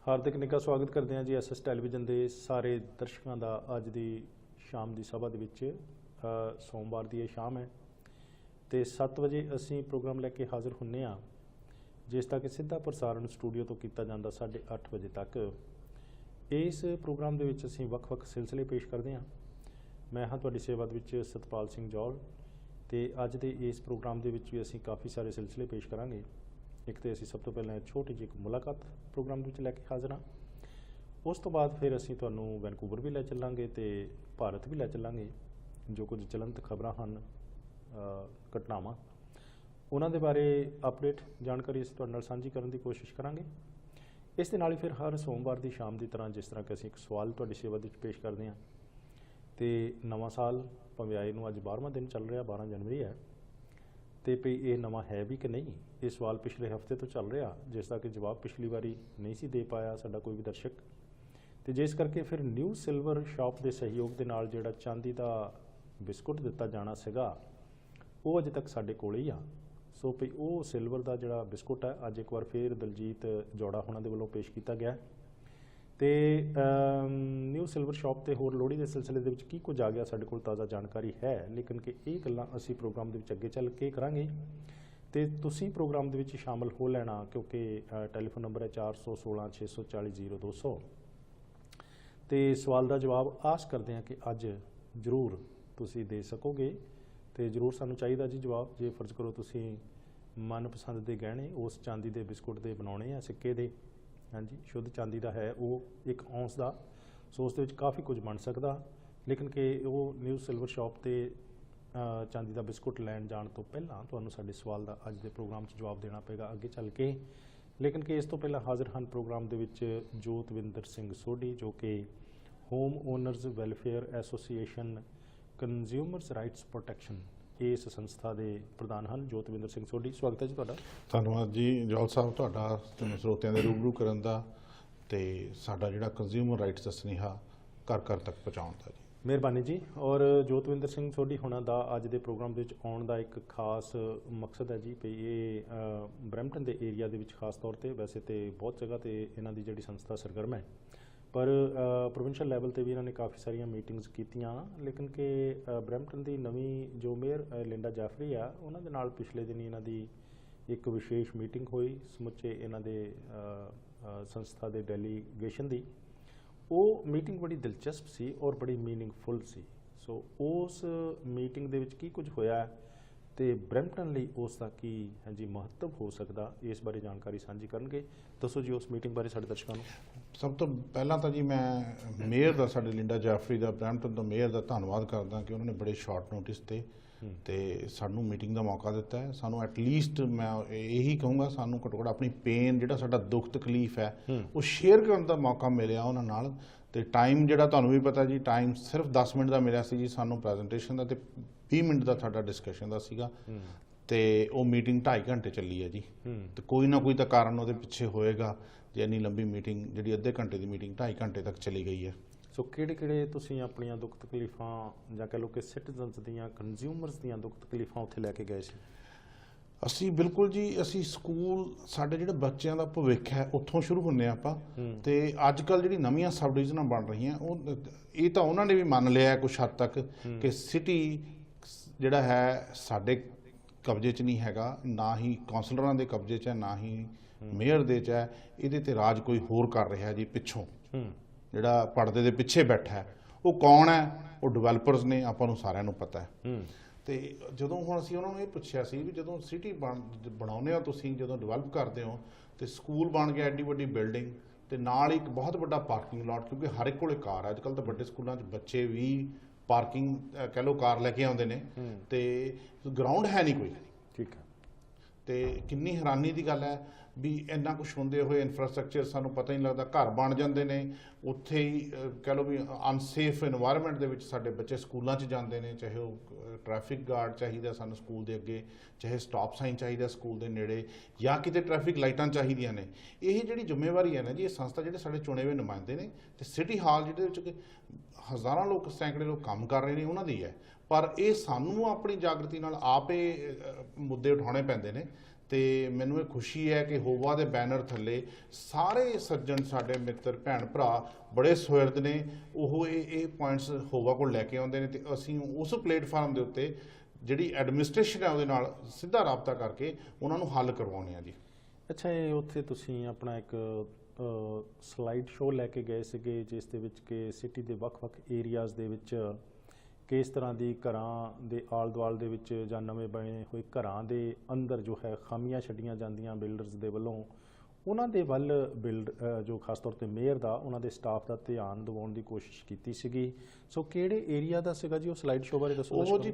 ਹਾਰਦਿਕ ਨਿੱਘਾ ਸਵਾਗਤ ਕਰਦੇ ਹਾਂ ਜੀ SS ਟੈਲੀਵਿਜ਼ਨ ਦੇ ਸਾਰੇ ਦਰਸ਼ਕਾਂ ਦਾ। ਅੱਜ ਦੀ ਸ਼ਾਮ ਦੀ ਸਭਾ ਦੇ ਵਿੱਚ ਸੋਮਵਾਰ ਦੀ ਇਹ ਸ਼ਾਮ ਹੈ ਤੇ 7 ਵਜੇ ਅਸੀਂ ਪ੍ਰੋਗਰਾਮ ਲੈ ਕੇ ਹਾਜ਼ਰ ਹੁੰਨੇ ਆ, ਜਿਸ ਦਾ ਕਿ ਸਿੱਧਾ ਪ੍ਰਸਾਰਣ ਸਟੂਡੀਓ ਤੋਂ ਕੀਤਾ ਜਾਂਦਾ 8:30 ਵਜੇ ਤੱਕ। ਇਸ ਪ੍ਰੋਗਰਾਮ ਦੇ ਵਿੱਚ ਅਸੀਂ ਵੱਖ-ਵੱਖ ਸਿਲਸਿਲੇ ਪੇਸ਼ ਕਰਦੇ ਹਾਂ। ਮੈਂ ਹਾਂ ਤੁਹਾਡੀ ਸੇਵਾ ਦੇ ਵਿੱਚ ਸਤਪਾਲ ਸਿੰਘ ਜੌਲ ਤੇ ਅੱਜ ਦੇ ਇਸ ਪ੍ਰੋਗਰਾਮ ਦੇ ਵਿੱਚ ਵੀ ਅਸੀਂ ਕਾफ़ी ਸਾਰੇ ਸਿਲਸਿਲੇ ਪੇਸ਼ ਕਰਾਂਗੇ। एक तो असी सब तो पहले छोटी जी एक मुलाकात प्रोग्राम के लैके हाजिर हाँ। उस तो बाद फिर असी तुहानू वैनकूवर भी लै चलांगे तो भारत भी लै चलांगे, जो कुछ चलंत खबरां हैं घटनावां उन्हां दे बारे अपडेट जानकारी असीं तुहाडे नाल सांझी करन दी कोशिश करांगे। इस दे नाल ही फिर हर सोमवार की शाम की तरह जिस तरह कि असीं एक सवाल तुहाडी सेवा दे विच पेश करते हैं तो नवां साल भावें आए नूं अज 12वां दिन चल रहा, 12 जनवरी है तो भी ये नवा है भी कि नहीं, ये सवाल पिछले हफ्ते तो चल रहा जिसका कि जवाब पिछली बारी नहीं सी दे पाया साडा कोई भी दर्शक। तो जिस करके फिर न्यू सिल्वर शॉप के सहयोग के नाल जिहड़ा चांदी का बिस्कुट दिता जाना सीगा वो अजे तक साडे कोल ही आ। सो भी वो सिल्वर का जिहड़ा बिस्कुट है अज एक बार फिर दलजीत जौड़ा होना दे वल्लों पेश किया गया तो न्यू सिल्वर शॉप ते होर लोहड़ी के सिलसिले दे विच की कुछ आ गया साडे कोल ताज़ा जानकारी है, लेकिन कि ये गल्लां असीं प्रोग्राम दे विच अगे चल के करांगे तो तुसीं प्रोग्राम दे विच शामिल हो लेना, क्योंकि टैलीफोन नंबर है 416 640 0200 तो सवाल का जवाब आस करते हैं कि अज जरूर तुसीं दे सकोगे। तो जरूर सानूं चाहिदा जी जवाब। जे फर्ज करो तुसीं मनपसंद के गहने उस चांदी के बिस्कुट के बनाने आ सिक्के दे, हाँ जी शुद्ध चांदी का है वो 1 औंस का, सो उस काफ़ी कुछ बन सकता, लेकिन कि वो न्यू सिल्वर शॉप ते चांदी का बिस्कुट लैन जाने तो पहला तुहानूं साडे सवाल का अज के प्रोग्राम च जवाब देना पेगा अगे चल के। लेकिन कि इस तो पहला हाजिर हैं प्रोग्राम दे विच जोतविंदर सिंह सोढ़ी, जो कि home owners welfare association consumers rights protection इस संस्था के प्रधान हैं। जोतविंदर सिंह सोढ़ी, स्वागत है जी तुहाडा। धन्यवाद जी जौल साहब, तुहाडा स्रोतिਆਂ ਦੇ रूबरू करन दा ते साडा जिहड़ा कंज्यूमर राइट्स ਦਾ ਸੁਨੇਹਾ घर घर तक पहुँचाउण दा जी। मेहरबानी जी। और जोतविंदर सिंह सोढ़ी होना दा अज के प्रोग्राम के आउण दा एक खास मकसद है जी भी ये ब्रैम्पटन के एरिया के खास तौर पर, वैसे तो बहुत जगह तो इन्हां दी जिहड़ी संस्था सरगर्म है, पर प्रोविंशियल लैवल पर भी इन्होंने काफ़ी सारिया मीटिंग्स कीतियां, लेकिन कि ब्रैम्पटन की नवीं जो मेयर लिंडा जैफरी आ उन्हां दे नाल पिछले दिन इन्हां दी एक विशेष मीटिंग हुई समुचे इन्हां दे संस्था के डेलीगेशन की। वो मीटिंग बड़ी दिलचस्प सी और बड़ी मीनिंगफुल सी। सो उस मीटिंग दे विच की कुछ होया तो ब्रैम्पटन लई उसका की है जी महत्व हो सकता, इस बारे जानकारी साझी करनगे। दसो जी उस मीटिंग बारे साडे दर्शकों नूं। सब तो पहला तो जी मैं मेयर का साडे लिंडा जैफरी का ब्रैम्पटन तो मेयर का धन्यवाद करदा कि उन्होंने बड़े शॉर्ट नोटिस ते सानू मीटिंग का मौका दिता है। सानू एटलीस्ट मैं यही कहूँगा सानू घट्टो घट्ट अपनी पेन जिहड़ा साडा दुख तकलीफ है वो शेयर करने का मौका मिलिया उन्हां नाल। ते टाइम जिहड़ा तुहानूं भी पता जी टाइम सिर्फ 10 मिनट का मिलिया सी जी सानू प्रैजेंटेशन का, तो 20 मिनट का साडा डिस्कशन का सीगा ते वो मीटिंग 2.5 घंटे चली है जी। तो कोई ना कोई तो कारण वो पिछे होएगा जे इन्नी लंबी मीटिंग जी अद्धे घंटे की मीटिंग 2.5 घंटे तक चली गई है। सो किहड़े तुसीं अपनियां दुख तकलीफां जां कह लो कि सिटीजनस दियां कंज्यूमर्स दियां दुख तकलीफां उत्थे लैके गए सी? असी बिल्कुल जी असी स्कूल साडे जिहड़े बच्चों का भविख है उत्थों शुरू होने आपां ते अजकल जिहड़ी नवीं सब डिविजनां बन रही हैं ये तो उन्होंने भी मान लिया है कुछ हद तक कि सिटी जिहड़ा है साडे कब्जे च नहीं हैगा, ना ही कौंसलरां दे कब्जे च है, ना ही मेयर दे च है। इहदे ते राज कोई होर कर रहा जी पिछों, जिहड़ा पर्दे दे पिछे बैठा है वो कौन है? वो डिवेलपर्स ने, आपां नूं सारिआं नूं पता है। तो जदों हुण असीं उन्हां नूं इह पुछिआ सी भी जदों सिटी बनाउने हो तुसीं जदों डिवेलप करते हो तो स्कूल बन गया एड्डी वड्डी बिल्डिंग ते नाल एक बहुत बड़ा पार्किंग लॉट, क्योंकि हर एक कोले कार है अजकल तो बड़े स्कूलों बच्चे भी पार्किंग कह लो कार लैके आउंदे ने ते ग्राउंड है नहीं कोई। ठीक है। तो किन्नी हैरानी की गल है भी इन्ना कुछ होंदे हुए इंफ्रास्ट्रक्चर सानू पता ही नहीं लगता, घर बन जाते हैं उत्थे ही कह लो भी अनसेफ इन्वायरमेंट दे विच साडे बच्चे स्कूलों च जाते हैं, चाहे वो ट्रैफिक गार्ड चाहिए सानू स्कूल के अगे, चाहे स्टॉप साइन चाहिए स्कूल के नेड़े, या किते ट्रैफिक लाइटां चाहिए ने। यही जिहड़ी जिम्मेवारी है ना जी, ये संस्था जिहड़े साडे चुने हुए नुमाइंदे ने ते सिटी हाल जिहदे हज़ारां लोग सैकड़े लोग काम कर रहे हैं उन्हां दी है, पर यह सानू अपनी जागृति नाल आप मुद्दे उठाने पैंदे ने ਤੇ ਮੈਨੂੰ ਇਹ ਖੁਸ਼ੀ ਹੈ ਕਿ ਹੋਵਾ ਦੇ ਬੈਨਰ ਥੱਲੇ ਸਾਰੇ ਸੱਜਣ ਸਾਡੇ ਮਿੱਤਰ ਭੈਣ ਭਰਾ ਬੜੇ ਸੁਹਿਰਦ ਨੇ, ਉਹ ਇਹ ਪੁਆਇੰਟਸ ਹੋਵਾ ਕੋਲ ਲੈ ਕੇ ਆਉਂਦੇ ਨੇ ਤੇ ਅਸੀਂ ਉਸ ਪਲੇਟਫਾਰਮ ਦੇ ਉੱਤੇ ਜਿਹੜੀ ਐਡਮਿਨਿਸਟ੍ਰੇਸ਼ਨ ਹੈ ਉਹਦੇ ਨਾਲ ਸਿੱਧਾ ਰਾਬਤਾ ਕਰਕੇ ਉਹਨਾਂ ਨੂੰ ਹੱਲ ਕਰਵਾਉਂਦੇ ਆ ਜੀ। ਅੱਛਾ, ਇਹ ਉੱਥੇ ਤੁਸੀਂ ਆਪਣਾ ਇੱਕ ਸਲਾਈਡ ਸ਼ੋਅ ਲੈ ਕੇ ਗਏ ਸੀਗੇ ਜਿਸ ਦੇ ਵਿੱਚ ਕਿ ਸਿਟੀ ਦੇ ਵੱਖ-ਵੱਖ ਏਰੀਆਜ਼ ਦੇ ਵਿੱਚ ਕਿਸ ਤਰ੍ਹਾਂ ਦੀ ਘਰਾਂ ਦੇ ਆਲ ਦੁਆਲ ਦੇ ਵਿੱਚ ਜਾਂ ਨਵੇਂ ਬਣੇ ਹੋਏ ਘਰਾਂ ਦੇ ਅੰਦਰ ਜੋ ਹੈ ਖਾਮੀਆਂ ਛੱਡੀਆਂ ਜਾਂਦੀਆਂ ਬਿਲਡਰਸ ਦੇ ਵੱਲੋਂ, ਉਹਨਾਂ ਦੇ ਵੱਲ ਜੋ ਖਾਸ ਤੌਰ ਤੇ ਮੇਅਰ ਦਾ ਉਹਨਾਂ ਦੇ ਸਟਾਫ ਦਾ ਧਿਆਨ ਦਿਵਾਉਣ ਦੀ ਕੋਸ਼ਿਸ਼ ਕੀਤੀ ਸੀਗੀ। ਸੋ ਕਿਹੜੇ ਏਰੀਆ ਦਾ ਸੀਗਾ ਜੀ ਉਹ ਸਲਾਈਡ ਸ਼ੋਅ ਬਾਰੇ ਦੱਸੋ। ਉਹ ਜੀ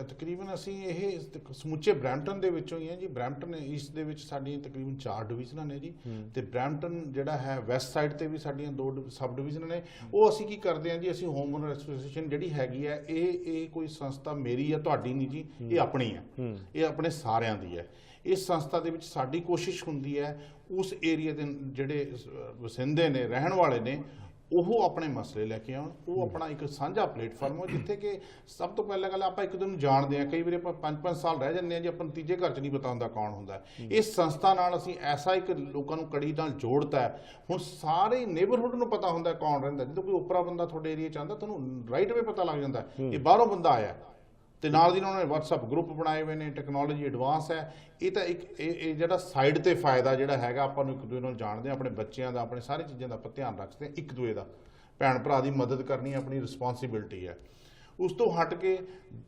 ਤਕਰੀਬਨ ਅਸੀਂ ਇਹ ਸਮੁੱਚੇ ਬਰੈਂਪਟਨ ਦੇ ਵਿੱਚੋਂ ਹੀ ਹੈ ਜੀ। ਬਰੈਂਪਟਨ ਈਸਟ ਦੇ ਵਿੱਚ ਸਾਡੀਆਂ ਤਕਰੀਬਨ 4 ਡਿਵੀਜ਼ਨਾਂ ਨੇ ਜੀ, ਤੇ ਬਰੈਂਪਟਨ ਜਿਹੜਾ ਹੈ ਵੈਸਟ ਸਾਈਡ ਤੇ ਵੀ ਸਾਡੀਆਂ 2 ਸਬ ਡਿਵੀਜ਼ਨਾਂ ਨੇ। ਉਹ ਅਸੀਂ ਕੀ ਕਰਦੇ ਹਾਂ ਜੀ, ਅਸੀਂ ਹੋਮ ਓਨਰ ਐਸੋਸੀਏਸ਼ਨ ਜਿਹੜੀ ਹੈਗੀ ਹੈ, ਇਹ ਕੋਈ ਸੰਸਥਾ ਮੇਰੀ ਜਾਂ ਤੁਹਾਡੀ ਨਹੀਂ ਜੀ, ਇਹ ਆਪਣੀ ਹੈ, ਇਹ ਆਪਣੇ ਸਾਰਿਆਂ ਦੀ ਹੈ। ਇਸ ਸੰਸਥਾ ਦੇ ਵਿੱਚ ਸਾਡੀ ਕੋਸ਼ਿਸ਼ ਹੁੰਦੀ ਹੈ ਉਸ ਏਰੀਆ ਦੇ ਜਿਹੜੇ ਵਸਿੰਦੇ ਨੇ, ਰਹਿਣ ਵਾਲੇ ਨੇ, ਉਹ ਆਪਣੇ ਮਸਲੇ ਲੈ ਕੇ ਆਉਣ। ਉਹ ਆਪਣਾ ਇੱਕ ਸਾਂਝਾ ਪਲੇਟਫਾਰਮ ਹੋ ਜਿੱਥੇ ਕਿ ਸਭ ਤੋਂ ਪਹਿਲਾਂ ਗੱਲ ਆਪਾਂ ਇੱਕ ਦੂਜੇ ਨੂੰ ਜਾਣਦੇ ਹਾਂ। ਕਈ ਵਾਰੀ ਆਪਾਂ 5-5 ਸਾਲ ਰਹਿ ਜਾਂਦੇ ਹਾਂ ਜੀ, ਆਪਾਂ ਨੂੰ ਤੀਜੇ ਘਰ 'ਚ ਨਹੀਂ ਪਤਾ ਹੁੰਦਾ ਕੌਣ ਹੁੰਦਾ। ਇਸ ਸੰਸਥਾ ਨਾਲ ਅਸੀਂ ਐਸਾ ਇੱਕ ਲੋਕਾਂ ਨੂੰ ਕੜੀ ਨਾਲ ਜੋੜਤਾ ਹੈ, ਹੁਣ ਸਾਰੇ ਨੇਬਰਹੁੱਡ ਨੂੰ ਪਤਾ ਹੁੰਦਾ ਕੌਣ ਰਹਿੰਦਾ। ਜਦੋਂ ਕੋਈ ਓਪਰਾ ਬੰਦਾ ਤੁਹਾਡੇ ਏਰੀਆ 'ਚ ਆਉਂਦਾ, ਤੁਹਾਨੂੰ ਰਾਈਟ ਵੇ ਪਤਾ ਲੱਗ ਜਾਂਦਾ ਇਹ ਬਾਹਰੋਂ ਬੰਦਾ ਆਇਆ, ਤੇ ਨਾਲ ਦੀ ਉਹਨਾਂ ਨੇ WhatsApp ਗਰੁੱਪ ਬਣਾਏ ਹੋਏ ਨੇ। ਟੈਕਨੋਲੋਜੀ ਐਡਵਾਂਸ ਹੈ। ਇਹ ਤਾਂ ਇੱਕ ਇਹ ਜਿਹੜਾ ਸਾਈਡ ਤੇ ਫਾਇਦਾ ਜਿਹੜਾ ਹੈਗਾ, ਆਪਾਂ ਨੂੰ ਇੱਕ ਦੂਜੇ ਨਾਲ ਜਾਣਦੇ ਹਾਂ, ਆਪਣੇ ਬੱਚਿਆਂ ਦਾ, ਆਪਣੇ ਸਾਰੇ ਚੀਜ਼ਾਂ ਦਾ ਆਪਾਂ ਧਿਆਨ ਰੱਖਦੇ ਹਾਂ। ਇੱਕ ਦੂਜੇ ਦਾ ਭੈਣ ਭਰਾ ਦੀ ਮਦਦ ਕਰਨੀ ਆਪਣੀ ਰਿਸਪੌਂਸਿਬਿਲਟੀ ਹੈ। ਉਸ ਤੋਂ ਹਟ ਕੇ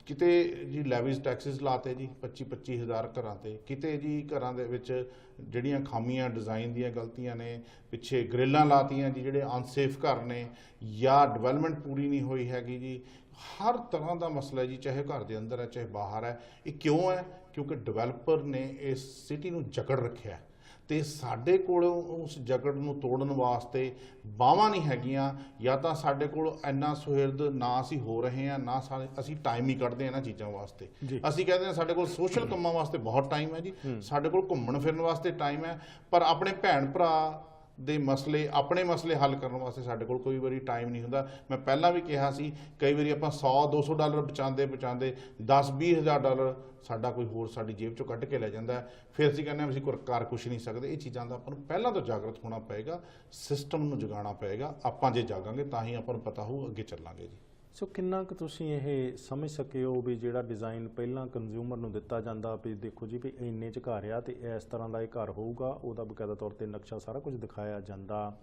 ਕਿਤੇ ਜੀ ਲੈਵੀਜ਼ ਟੈਕਸਿਸ ਲਾਤੇ ਜੀ 25-25 ਹਜ਼ਾਰ ਘਰਾਂ ਤੇ, ਕਿਤੇ ਜੀ ਘਰਾਂ ਦੇ ਵਿੱਚ ਜਿਹੜੀਆਂ ਖਾਮੀਆਂ ਡਿਜ਼ਾਈਨ ਦੀਆਂ ਗਲਤੀਆਂ ਨੇ, ਪਿੱਛੇ ਗ੍ਰਿਲਾਂ ਲਾਤੀਆਂ ਜੀ ਜਿਹੜੇ ਅਨਸੇਫ ਘਰ ਨੇ, ਜਾਂ ਡਿਵੈਲਪਮੈਂਟ ਪੂਰੀ ਨਹੀਂ ਹੋਈ ਹੈਗੀ ਜੀ। ਹਰ ਤਰ੍ਹਾਂ ਦਾ ਮਸਲਾ ਜੀ, ਚਾਹੇ ਘਰ ਦੇ ਅੰਦਰ ਹੈ ਚਾਹੇ ਬਾਹਰ ਹੈ। ਇਹ ਕਿਉਂ ਹੈ? ਕਿਉਂਕਿ ਡਿਵੈਲਪਰ ਨੇ ਇਸ ਸਿਟੀ ਨੂੰ ਜਕੜ ਰੱਖਿਆ, ਤੇ ਸਾਡੇ ਕੋਲ ਉਸ ਜਕੜ ਨੂੰ ਤੋੜਨ ਵਾਸਤੇ ਬਾਹਾਂ ਨਹੀਂ ਹੈਗੀਆਂ। ਜਾਂ ਤਾਂ ਸਾਡੇ ਕੋਲ ਇੰਨਾ ਸੁਹਿਰਦ ਨਾ ਅਸੀਂ ਹੋ ਰਹੇ ਹਾਂ, ਨਾ ਅਸੀਂ ਟਾਈਮ ਹੀ ਕੱਢਦੇ ਹਾਂ ਇਹਨਾਂ ਚੀਜ਼ਾਂ ਵਾਸਤੇ। ਅਸੀਂ ਕਹਿੰਦੇ ਹਾਂ ਸਾਡੇ ਕੋਲ ਸੋਸ਼ਲ ਕੰਮਾਂ ਵਾਸਤੇ ਬਹੁਤ ਟਾਈਮ ਹੈ ਜੀ, ਸਾਡੇ ਕੋਲ ਘੁੰਮਣ ਫਿਰਨ ਵਾਸਤੇ ਟਾਈਮ ਹੈ, ਪਰ ਆਪਣੇ ਭੈਣ ਭਰਾ ਦੇ ਮਸਲੇ, ਆਪਣੇ ਮਸਲੇ ਹੱਲ ਕਰਨ ਵਾਸਤੇ ਸਾਡੇ ਕੋਲ ਕੋਈ ਵਾਰੀ ਟਾਈਮ ਨਹੀਂ ਹੁੰਦਾ। ਮੈਂ ਪਹਿਲਾਂ ਵੀ ਕਿਹਾ ਸੀ, ਕਈ ਵਾਰੀ ਆਪਾਂ $100-200 ਬਚਾਉਂਦੇ 10-20 ਹਜ਼ਾਰ ਡਾਲਰ ਸਾਡਾ ਕੋਈ ਹੋਰ ਸਾਡੀ ਜੇਬ ਚੋਂ ਕੱਢ ਕੇ ਲੈ ਜਾਂਦਾ। ਫਿਰ ਅਸੀਂ ਕਹਿੰਦੇ ਹਾਂ ਅਸੀਂ ਕਰ ਕੁਛ ਨਹੀਂ ਸਕਦੇ। ਇਹ ਚੀਜ਼ਾਂ ਦਾ ਆਪਾਂ ਨੂੰ ਪਹਿਲਾਂ ਤੋਂ ਜਾਗਰਤ ਹੋਣਾ ਪਏਗਾ, ਸਿਸਟਮ ਨੂੰ ਜਗਾਉਣਾ ਪਏਗਾ। ਆਪਾਂ ਜੇ ਜਾਗਾਂਗੇ ਤਾਂ ਹੀ ਆਪਾਂ ਨੂੰ ਪਤਾ ਹੋਊ, ਅੱਗੇ ਚੱਲਾਂਗੇ ਜੀ। ਸੋ ਕਿੰਨਾ ਕੁ ਤੁਸੀਂ ਇਹ ਸਮਝ ਸਕੇ ਹੋ ਵੀ ਜਿਹੜਾ ਡਿਜ਼ਾਈਨ ਪਹਿਲਾਂ ਕੰਜ਼ਿਊਮਰ ਨੂੰ ਦਿੱਤਾ ਜਾਂਦਾ ਵੀ ਦੇਖੋ ਜੀ ਵੀ ਇੰਨੇ 'ਚ ਘਰ ਆ ਤੇ ਇਸ ਤਰ੍ਹਾਂ ਦਾ ਇਹ ਘਰ ਹੋਊਗਾ, ਉਹਦਾ ਬਕਾਇਦਾ ਤੌਰ 'ਤੇ ਨਕਸ਼ਾ ਸਾਰਾ ਕੁਝ ਦਿਖਾਇਆ ਜਾਂਦਾ,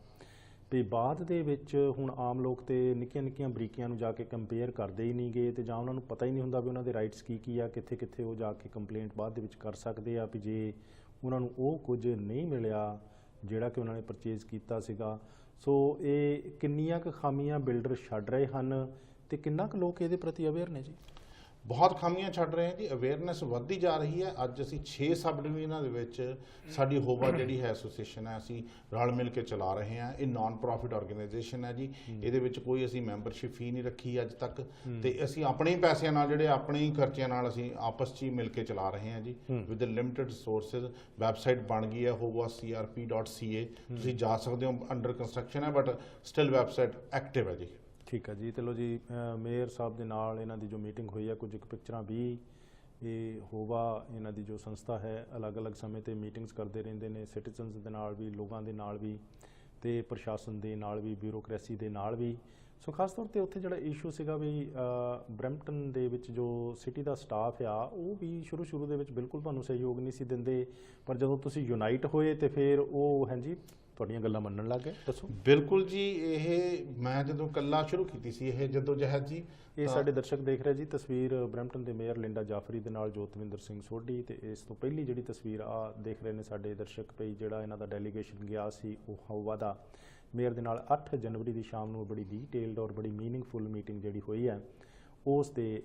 ਵੀ ਬਾਅਦ ਦੇ ਵਿੱਚ ਹੁਣ ਆਮ ਲੋਕ ਤੇ ਨਿੱਕੀਆਂ ਬਰੀਕੀਆਂ ਨੂੰ ਜਾ ਕੇ ਕੰਪੇਅਰ ਕਰਦੇ ਹੀ ਨਹੀਂ ਗੇ, ਤੇ ਜਾਂ ਉਹਨਾਂ ਨੂੰ ਪਤਾ ਹੀ ਨਹੀਂ ਹੁੰਦਾ ਵੀ ਉਹਨਾਂ ਦੇ ਰਾਈਟਸ ਕੀ ਆ, ਕਿੱਥੇ ਉਹ ਜਾ ਕੇ ਕੰਪਲੇਂਟ ਬਾਅਦ ਦੇ ਵਿੱਚ ਕਰ ਸਕਦੇ ਆ ਵੀ ਜੇ ਉਹਨਾਂ ਨੂੰ ਉਹ ਕੁਝ ਨਹੀਂ ਮਿਲਿਆ ਜਿਹੜਾ ਕਿ ਉਹਨਾਂ ਨੇ ਪਰਚੇਜ਼ ਕੀਤਾ ਸੀਗਾ। ਸੋ ਇਹ ਕਿੰਨੀਆਂ ਕੁ ਖਾਮੀਆਂ ਬਿਲਡਰ ਛੱਡ ਰਹੇ ਹਨ ਤੇ ਕਿੰਨਾ ਕੁ ਲੋਕ ਇਹਦੇ ਪ੍ਰਤੀ ਅਵੇਅਰ ਨੇ ਜੀ? ਬਹੁਤ ਖਾਮੀਆਂ ਛੱਡ ਰਹੇ ਹਾਂ ਜੀ, ਅਵੇਅਰਨੈਸ ਵੱਧਦੀ ਜਾ ਰਹੀ ਹੈ। ਅੱਜ ਅਸੀਂ 6 ਸਬ ਡਿਵੀਜ਼ਨਾਂ ਦੇ ਵਿੱਚ ਸਾਡੀ ਹੋਵਾ ਜਿਹੜੀ ਹੈ ਐਸੋਸੀਏਸ਼ਨ ਹੈ, ਅਸੀਂ ਰਲ ਮਿਲ ਕੇ ਚਲਾ ਰਹੇ ਹਾਂ। ਇਹ ਨਾਨ ਪ੍ਰੋਫਿਟ ਆਰਗੇਨਾਈਜੇਸ਼ਨ ਹੈ ਜੀ, ਇਹਦੇ ਵਿੱਚ ਕੋਈ ਅਸੀਂ ਮੈਂਬਰਸ਼ਿਪ ਫੀ ਨਹੀਂ ਰੱਖੀ ਅੱਜ ਤੱਕ, ਤੇ ਅਸੀਂ ਆਪਣੇ ਪੈਸਿਆਂ ਨਾਲ ਜਿਹੜੇ ਆਪਣੇ ਹੀ ਖਰਚਿਆਂ ਨਾਲ ਅਸੀਂ ਆਪਸ 'ਚ ਹੀ ਮਿਲ ਕੇ ਚਲਾ ਰਹੇ ਹਾਂ ਜੀ, ਵਿਦ ਲਿਮਿਟਡ ਰਿਸੋਰਸਿਸ। ਵੈਬਸਾਈਟ ਬਣ ਗਈ ਹੈ hova.crp.ca, ਤੁਸੀਂ ਜਾ ਸਕਦੇ ਹੋ। ਅੰਡਰ ਕੰਸਟਰਕਸ਼ਨ ਹੈ ਬਟ ਸਟਿਲ ਵੈਬਸਾਈਟ ਐਕਟਿਵ ਹੈ ਜੀ। ਠੀਕ ਹੈ ਜੀ। ਚਲੋ ਜੀ, ਮੇਅਰ ਸਾਹਿਬ ਦੇ ਨਾਲ ਇਹਨਾਂ ਦੀ ਜੋ ਮੀਟਿੰਗ ਹੋਈ ਹੈ, ਕੁਝ ਪਿਕਚਰਾਂ ਵੀ ਇਹ ਹੋਵਾ ਇਹਨਾਂ ਦੀ ਜੋ ਸੰਸਥਾ ਹੈ ਅਲੱਗ-ਅਲੱਗ ਸਮੇਂ 'ਤੇ ਮੀਟਿੰਗਸ ਕਰਦੇ ਰਹਿੰਦੇ ਨੇ, ਸਿਟੀਜ਼ਨਸ ਦੇ ਨਾਲ ਵੀ, ਲੋਕਾਂ ਦੇ ਨਾਲ ਵੀ, ਤੇ ਪ੍ਰਸ਼ਾਸਨ ਦੇ ਨਾਲ ਵੀ, ਬਿਊਰੋਕ੍ਰੇਸੀ ਦੇ ਨਾਲ ਵੀ। ਸੋ ਖਾਸ ਤੌਰ 'ਤੇ ਉੱਥੇ ਜਿਹੜਾ ਇਸ਼ੂ ਸੀਗਾ ਵੀ ਬਰੈਂਪਟਨ ਦੇ ਵਿੱਚ ਜੋ ਸਿਟੀ ਦਾ ਸਟਾਫ ਆ ਉਹ ਵੀ ਸ਼ੁਰੂ ਦੇ ਵਿੱਚ ਬਿਲਕੁਲ ਤੁਹਾਨੂੰ ਸਹਿਯੋਗ ਨਹੀਂ ਸੀ ਦਿੰਦੇ, ਪਰ ਜਦੋਂ ਤੁਸੀਂ ਯੂਨਾਈਟ ਹੋਏ ਤੇ ਫਿਰ ਉਹ ਹਾਂਜੀ ਤੁਹਾਡੀਆਂ ਗੱਲਾਂ ਮੰਨਣ ਲੱਗ ਗਏ। ਦੱਸੋ। ਬਿਲਕੁਲ ਜੀ, ਇਹ ਮੈਂ ਜਦੋਂ ਇਕੱਲਾ ਸ਼ੁਰੂ ਕੀਤੀ ਸੀ ਇਹ ਜਦੋਜਹਿਦ ਜੀ, ਇਹ ਸਾਡੇ ਦਰਸ਼ਕ ਦੇਖ ਰਹੇ ਜੀ ਤਸਵੀਰ ਬਰੈਂਪਟਨ ਦੇ ਮੇਅਰ ਲਿੰਡਾ ਜਾਫਰੀ ਦੇ ਨਾਲ ਜੋਤਵਿੰਦਰ ਸਿੰਘ ਸੋਢੀ, ਤੇ ਇਸ ਤੋਂ ਪਹਿਲੀ ਜਿਹੜੀ ਤਸਵੀਰ ਆ ਦੇਖ ਰਹੇ ਨੇ ਸਾਡੇ ਦਰਸ਼ਕ ਭਈ, ਜਿਹੜਾ ਇਹਨਾਂ ਦਾ ਡੈਲੀਗੇਸ਼ਨ ਗਿਆ ਸੀ ਉਹ ਹੋਵਾ ਦਾ ਮੇਅਰ ਦੇ ਨਾਲ 8 ਜਨਵਰੀ ਦੀ ਸ਼ਾਮ ਨੂੰ ਬੜੀ ਡੀਟੇਲਡ ਔਰ ਬੜੀ ਮੀਨਿੰਗਫੁਲ ਮੀਟਿੰਗ ਜਿਹੜੀ ਹੋਈ ਹੈ ਉਸ ਦੇ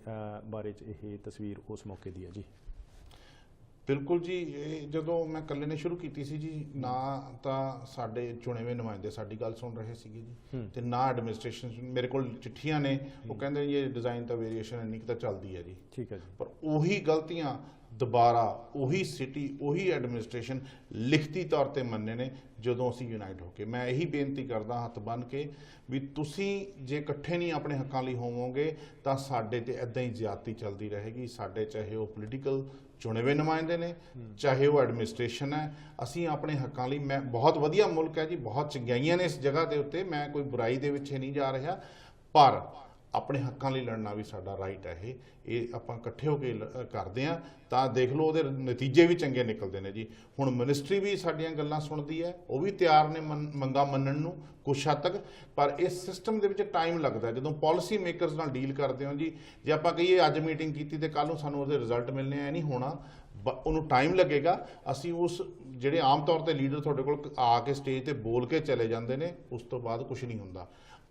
ਬਾਰੇ 'ਚ ਇਹ ਤਸਵੀਰ ਉਸ ਮੌਕੇ ਦੀ ਹੈ ਜੀ। ਬਿਲਕੁਲ ਜੀ, ਇਹ ਜਦੋਂ ਮੈਂ ਇਕੱਲੇ ਨੇ ਸ਼ੁਰੂ ਕੀਤੀ ਸੀ ਜੀ, ਨਾ ਤਾਂ ਸਾਡੇ ਚੁਣੇਵੇਂ ਨੁਮਾਇੰਦੇ ਸਾਡੀ ਗੱਲ ਸੁਣ ਰਹੇ ਸੀਗੇ ਜੀ, ਤੇ ਨਾ ਐਡਮਿਨਿਸਟ੍ਰੇਸ਼ਨ। ਮੇਰੇ ਕੋਲ ਚਿੱਠੀਆਂ ਨੇ, ਉਹ ਕਹਿੰਦੇ ਇਹ ਡਿਜ਼ਾਈਨ ਤਾਂ ਵੇਰੀਏਸ਼ਨ ਇੰਨੀ ਕੁ ਤਾਂ ਚੱਲਦੀ ਹੈ ਜੀ। ਠੀਕ ਹੈ ਜੀ। ਪਰ ਉਹੀ ਗਲਤੀਆਂ ਦੁਬਾਰਾ ਉਹੀ ਸਿਟੀ, ਉਹੀ ਐਡਮਿਨਿਸਟ੍ਰੇਸ਼ਨ ਲਿਖਤੀ ਤੌਰ ਤੇ ਮੰਨੇ ਨੇ ਜਦੋਂ ਅਸੀਂ ਯੂਨਾਈਟ ਹੋ ਕੇ। ਮੈਂ ਇਹੀ ਬੇਨਤੀ ਕਰਦਾ ਹੱਥ ਬੰਨ੍ਹ ਕੇ ਵੀ ਤੁਸੀਂ ਜੇ ਇਕੱਠੇ ਨਹੀਂ ਆਪਣੇ ਹੱਕਾਂ ਲਈ ਹੋਵੋਗੇ ਤਾਂ ਸਾਡੇ ਤੇ ਇੱਦਾਂ ਹੀ ਜ਼ਿਆਦਤੀ ਚੱਲਦੀ ਰਹੇਗੀ। ਸਾਡੇ ਚਾਹੇ ਉਹ ਪੋਲੀਟੀਕਲ ਚੁਣੇ ਹੋਏ ਨੁਮਾਇੰਦੇ ਨੇ, ਚਾਹੇ ਉਹ ਐਡਮਿਨਿਸਟ੍ਰੇਸ਼ਨ ਹੈ। ਅਸੀਂ ਆਪਣੇ ਹੱਕਾਂ ਲਈ, ਮੈਂ ਬਹੁਤ ਵਧੀਆ ਮੁਲਕ ਹੈ ਜੀ, ਬਹੁਤ ਚੰਗਿਆਈਆਂ ਨੇ ਇਸ ਜਗ੍ਹਾ ਦੇ ਉੱਤੇ, ਮੈਂ ਕੋਈ ਬੁਰਾਈ ਦੇ ਵਿੱਚ ਨਹੀਂ ਜਾ ਰਿਹਾ, ਪਰ ਆਪਣੇ ਹੱਕਾਂ ਲਈ ਲੜਨਾ ਵੀ ਸਾਡਾ ਰਾਈਟ ਹੈ। ਇਹ ਆਪਾਂ ਇਕੱਠੇ ਹੋ ਕੇ ਕਰਦੇ ਹਾਂ ਤਾਂ ਦੇਖ ਲਓ ਉਹਦੇ ਨਤੀਜੇ ਵੀ ਚੰਗੇ ਨਿਕਲਦੇ ਨੇ ਜੀ। ਹੁਣ ਮਿਨਿਸਟਰੀ ਵੀ ਸਾਡੀਆਂ ਗੱਲਾਂ ਸੁਣਦੀ ਹੈ, ਉਹ ਵੀ ਤਿਆਰ ਨੇ ਮੰਗਾਂ ਮੰਨਣ ਨੂੰ ਕੁਛ ਹੱਦ ਤੱਕ, ਪਰ ਇਸ ਸਿਸਟਮ ਦੇ ਵਿੱਚ ਟਾਈਮ ਲੱਗਦਾ। ਜਦੋਂ ਪਾਲਿਸੀ ਮੇਕਰਸ ਨਾਲ ਡੀਲ ਕਰਦੇ ਹੋ ਜੀ, ਜੇ ਆਪਾਂ ਕਹੀਏ ਅੱਜ ਮੀਟਿੰਗ ਕੀਤੀ ਤੇ ਕੱਲ੍ਹ ਨੂੰ ਸਾਨੂੰ ਉਹਦੇ ਰਿਜ਼ਲਟ ਮਿਲਣੇ ਆ, ਨਹੀਂ ਹੋਣਾ, ਉਹਨੂੰ ਟਾਈਮ ਲੱਗੇਗਾ। ਅਸੀਂ ਉਸ ਜਿਹੜੇ ਆਮ ਤੌਰ ਤੇ ਲੀਡਰ ਤੁਹਾਡੇ ਕੋਲ ਆ ਕੇ ਸਟੇਜ ਤੇ ਬੋਲ ਕੇ ਚਲੇ ਜਾਂਦੇ ਨੇ, ਉਸ ਤੋਂ ਬਾਅਦ ਕੁਝ ਨਹੀਂ ਹੁੰਦਾ।